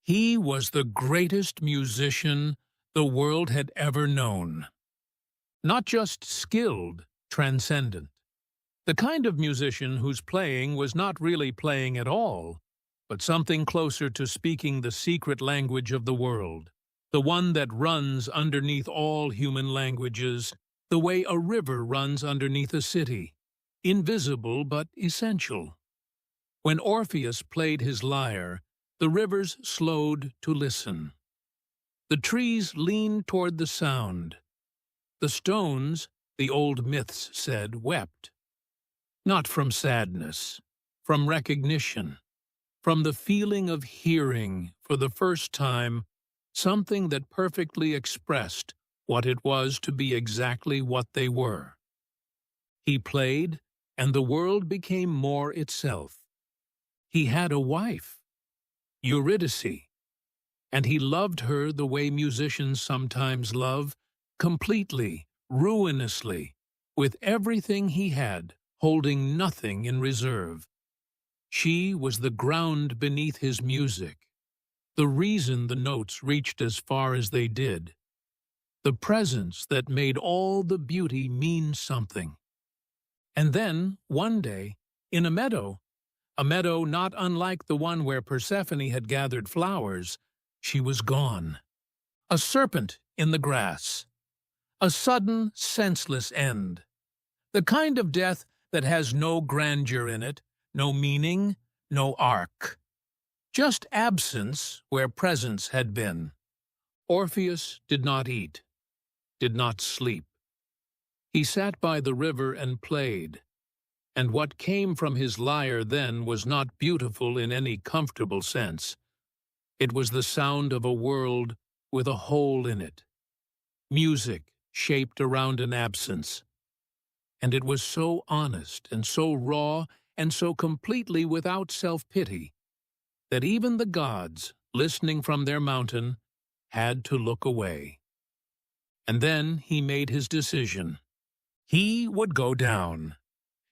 S1: He was the greatest musician the world had ever known. Not just skilled, transcendent. The kind of musician whose playing was not really playing at all, but something closer to speaking the secret language of the world, the one that runs underneath all human languages, the way a river runs underneath a city, invisible but essential. When Orpheus played his lyre, The rivers slowed to listen. The trees leaned toward the sound. The stones, the old myths said, wept. Not from sadness, from recognition, from the feeling of hearing, for the first time, something that perfectly expressed what it was to be exactly what they were. He played, and the world became more itself. He had a wife, Eurydice, and he loved her the way musicians sometimes love, completely, ruinously, with everything he had, holding nothing in reserve. She was the ground beneath his music, the reason the notes reached as far as they did, the presence that made all the beauty mean something. And then, one day, in a meadow not unlike the one where Persephone had gathered flowers, she was gone. A serpent in the grass. A sudden, senseless end. The kind of death that has no grandeur in it, no meaning, no arc. Just absence where presence had been. Orpheus did not eat, did not sleep. He sat by the river and played, and what came from his lyre then was not beautiful in any comfortable sense. It was the sound of a world with a hole in it, music shaped around an absence. And it was so honest and so raw and so completely without self-pity that even the gods, listening from their mountain, had to look away. And then he made his decision. He would go down.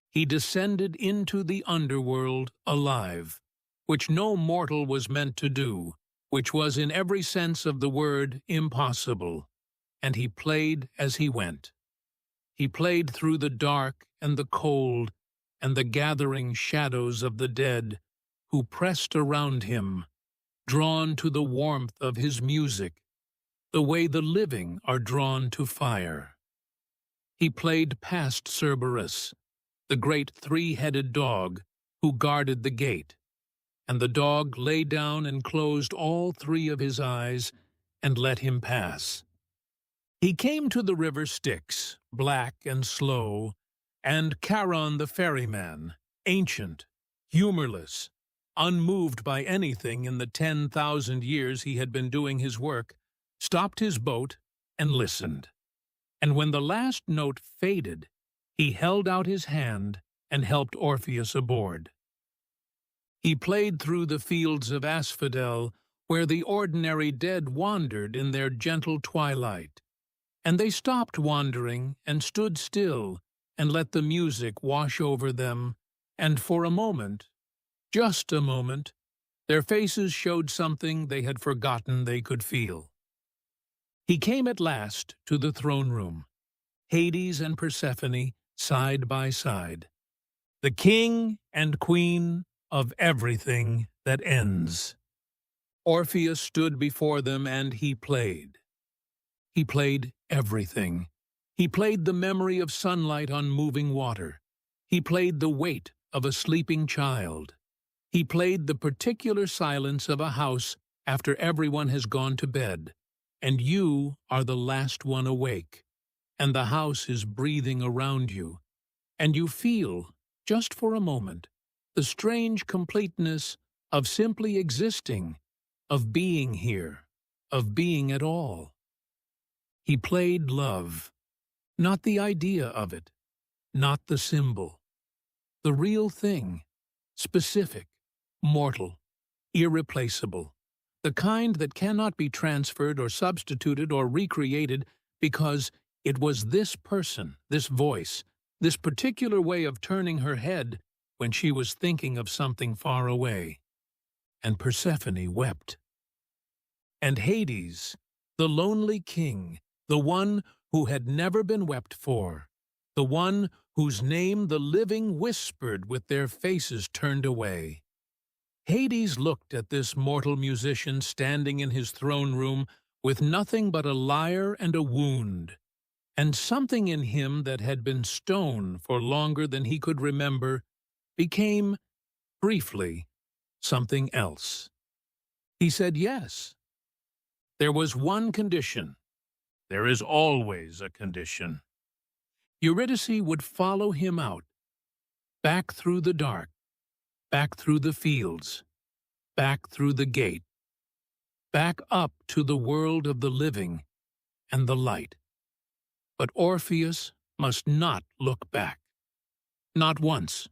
S1: He descended into the underworld alive, which no mortal was meant to do, which was in every sense of the word impossible, and he played as he went. He played through the dark and the cold and the gathering shadows of the dead who pressed around him, drawn to the warmth of his music, the way the living are drawn to fire. He played past Cerberus, the great three-headed dog who guarded the gate, and the dog lay down and closed all three of his eyes and let him pass. He came to the river Styx, black and slow, and Charon the ferryman, ancient, humorless, unmoved by anything in the 10,000 years he had been doing his work, stopped his boat and listened. And when the last note faded, he held out his hand and helped Orpheus aboard. He played through the fields of asphodel, where the ordinary dead wandered in their gentle twilight, and they stopped wandering and stood still and let the music wash over them, and for a moment, just a moment, their faces showed something they had forgotten they could feel. He came at last to the throne room, Hades and Persephone side by side, the king and queen of everything that ends. Orpheus stood before them and he played. He played everything. He played the memory of sunlight on moving water. He played the weight of a sleeping child. He played the particular silence of a house after everyone has gone to bed, and you are the last one awake, and the house is breathing around you, and you feel, just for a moment, the strange completeness of simply existing, of being here, of being at all. He played love, not the idea of it, not the symbol, the real thing, specific, mortal, irreplaceable, the kind that cannot be transferred or substituted or recreated because it was this person, this voice, this particular way of turning her head when she was thinking of something far away. And Persephone wept. And Hades, the lonely king, the one who had never been wept for, the one whose name the living whispered with their faces turned away. Hades looked at this mortal musician standing in his throne room with nothing but a lyre and a wound, and something in him that had been stone for longer than he could remember became, briefly, something else. He said yes. There was one condition. There is always a condition. Eurydice would follow him out, back through the dark, back through the fields, back through the gate, back up to the world of the living and the light. But Orpheus must not look back. Not once.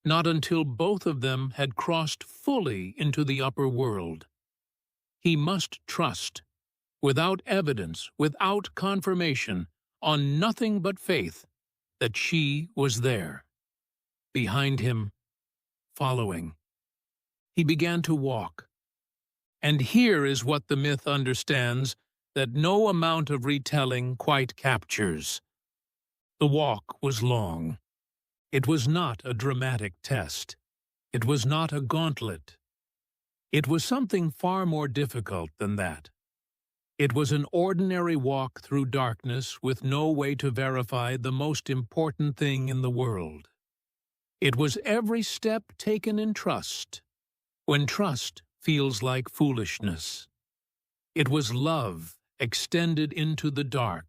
S1: Not until both of them had crossed fully into the upper world. He must trust, without evidence, without confirmation, on nothing but faith, that she was there, behind him, following. He began to walk. And here is what the myth understands that no amount of retelling quite captures. The walk was long. It was not a dramatic test. It was not a gauntlet. It was something far more difficult than that. It was an ordinary walk through darkness with no way to verify the most important thing in the world. It was every step taken in trust, when trust feels like foolishness. It was love extended into the dark,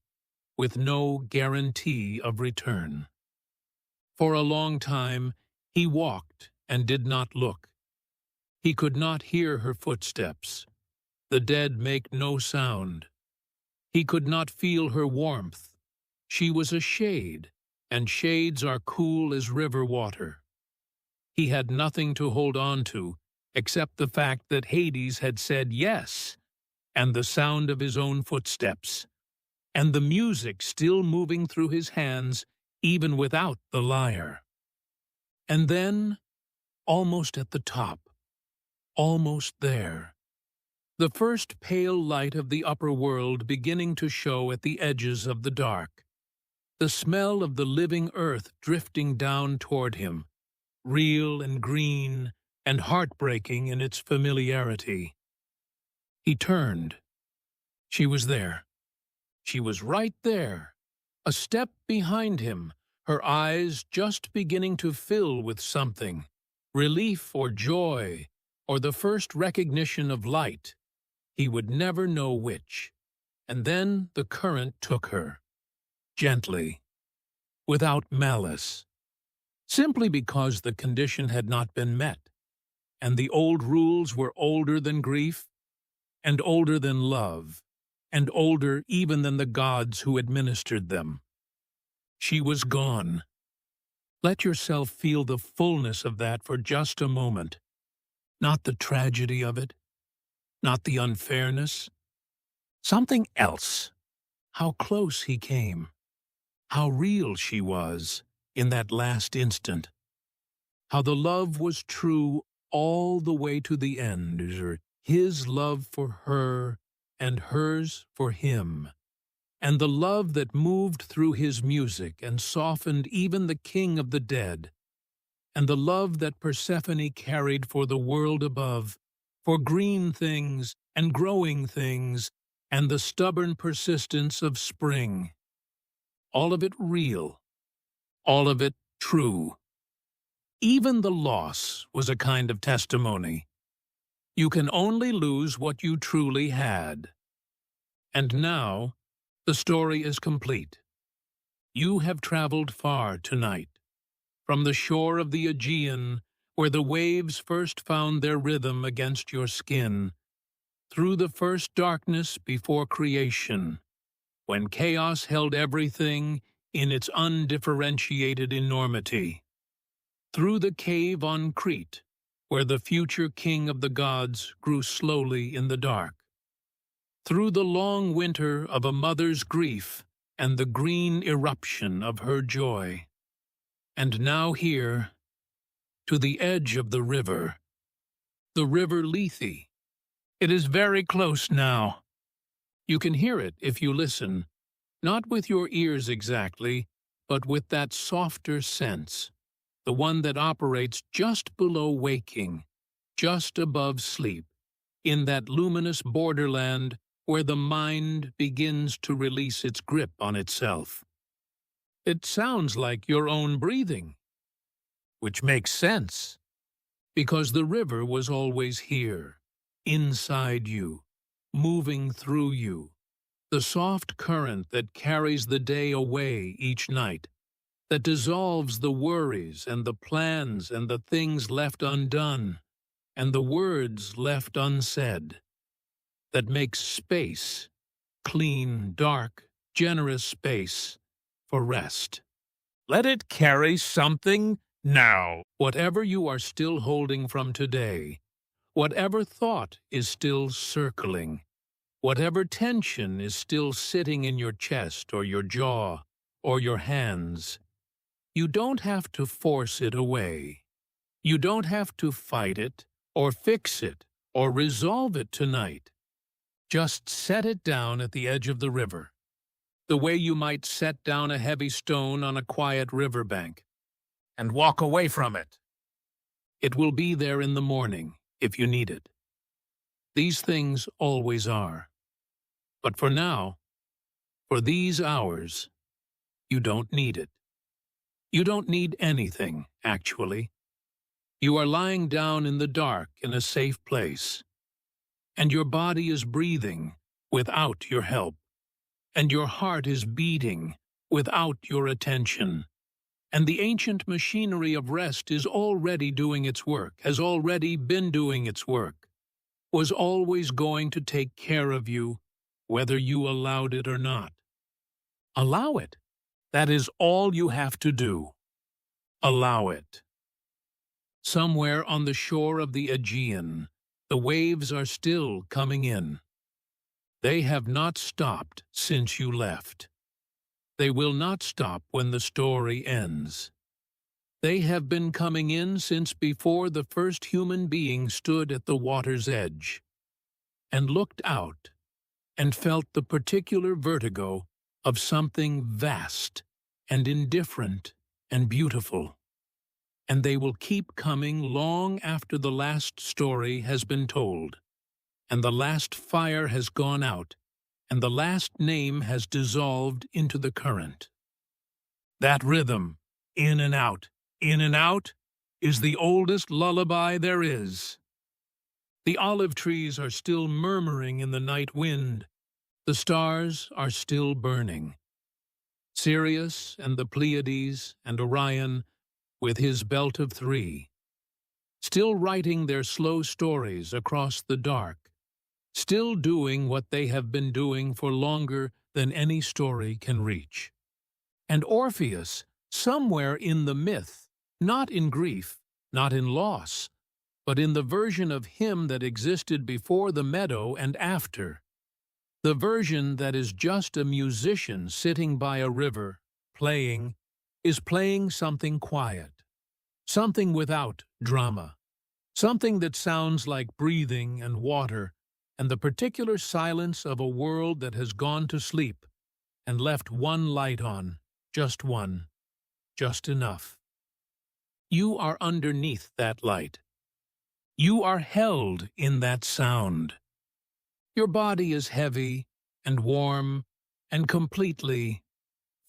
S1: with no guarantee of return. For a long time, he walked and did not look. He could not hear her footsteps. The dead make no sound. He could not feel her warmth. She was a shade, and shades are cool as river water. He had nothing to hold on to, except the fact that Hades had said yes, and the sound of his own footsteps, and the music still moving through his hands even without the lyre. And then, almost at the top, almost there, the first pale light of the upper world beginning to show at the edges of the dark, the smell of the living earth drifting down toward him, real and green and heartbreaking in its familiarity. He turned. She was there. She was right there, a step behind him, her eyes just beginning to fill with something, relief or joy, or the first recognition of light. He would never know which. And then the current took her, gently, without malice, simply because the condition had not been met, and the old rules were older than grief, and older than love, and older even than the gods who administered them. She was gone. Let yourself feel the fullness of that for just a moment. Not the tragedy of it, not the unfairness. Something else. How close he came. How real she was in that last instant. How the love was true all the way to the end, or his love for her and hers for him, and the love that moved through his music and softened even the king of the dead, and the love that Persephone carried for the world above, for green things and growing things, and the stubborn persistence of spring. All of it real, all of it true. Even the loss was a kind of testimony. You can only lose what you truly had. And now, the story is complete. You have traveled far tonight, from the shore of the Aegean, where the waves first found their rhythm against your skin, through the first darkness before creation, when chaos held everything in its undifferentiated enormity, through the cave on Crete, where the future king of the gods grew slowly in the dark, through the long winter of a mother's grief and the green eruption of her joy, and now here, to the edge of the River Lethe. It is very close now. You can hear it if you listen, not with your ears exactly, but with that softer sense, the one that operates just below waking, just above sleep, in that luminous borderland where the mind begins to release its grip on itself. It sounds like your own breathing, which makes sense, because the river was always here, inside you, moving through you, the soft current that carries the day away each night, that dissolves the worries and the plans and the things left undone, and the words left unsaid, that makes space, clean, dark, generous space, for rest. Let it carry something now. Whatever you are still holding from today, whatever thought is still circling, whatever tension is still sitting in your chest or your jaw or your hands, you don't have to force it away. You don't have to fight it or fix it or resolve it tonight. Just set it down at the edge of the river, the way you might set down a heavy stone on a quiet riverbank, and walk away from it. It will be there in the morning if you need it. These things always are. But for now, for these hours, you don't need it. You don't need anything, actually. You are lying down in the dark in a safe place, and your body is breathing without your help, and your heart is beating without your attention, and the ancient machinery of rest is already doing its work, has already been doing its work, was always going to take care of you, whether you allowed it or not. Allow it. That is all you have to do. Allow it. Somewhere on the shore of the Aegean, the waves are still coming in. They have not stopped since you left. They will not stop when the story ends. They have been coming in since before the first human being stood at the water's edge and looked out and felt the particular vertigo of something vast and indifferent and beautiful. And they will keep coming long after the last story has been told, and the last fire has gone out, and the last name has dissolved into the current. That rhythm, in and out, is the oldest lullaby there is. The olive trees are still murmuring in the night wind. The stars are still burning. Sirius and the Pleiades and Orion, with his belt of three, still writing their slow stories across the dark, still doing what they have been doing for longer than any story can reach. And Orpheus, somewhere in the myth, not in grief, not in loss, but in the version of him that existed before the meadow and after, the version that is just a musician sitting by a river, playing, is playing something quiet, something without drama, something that sounds like breathing and water and the particular silence of a world that has gone to sleep and left one light on, just one, just enough. You are underneath that light. You are held in that sound. Your body is heavy and warm and completely,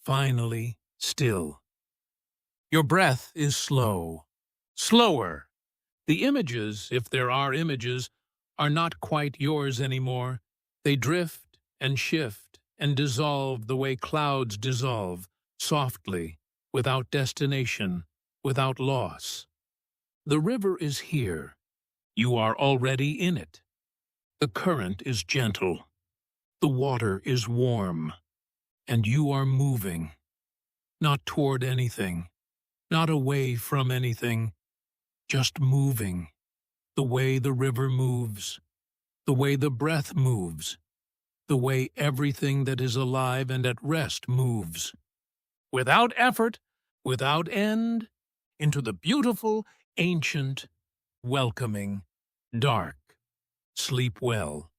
S1: finally, still. Your breath is slow, slower. The images, if there are images, are not quite yours anymore. They drift and shift and dissolve the way clouds dissolve, softly, without destination, without loss. The river is here. You are already in it. The current is gentle. The water is warm. And you are moving, not toward anything, not away from anything, just moving, the way the river moves, the way the breath moves, the way everything that is alive and at rest moves, without effort, without end, into the beautiful, ancient, welcoming, dark. Sleep well.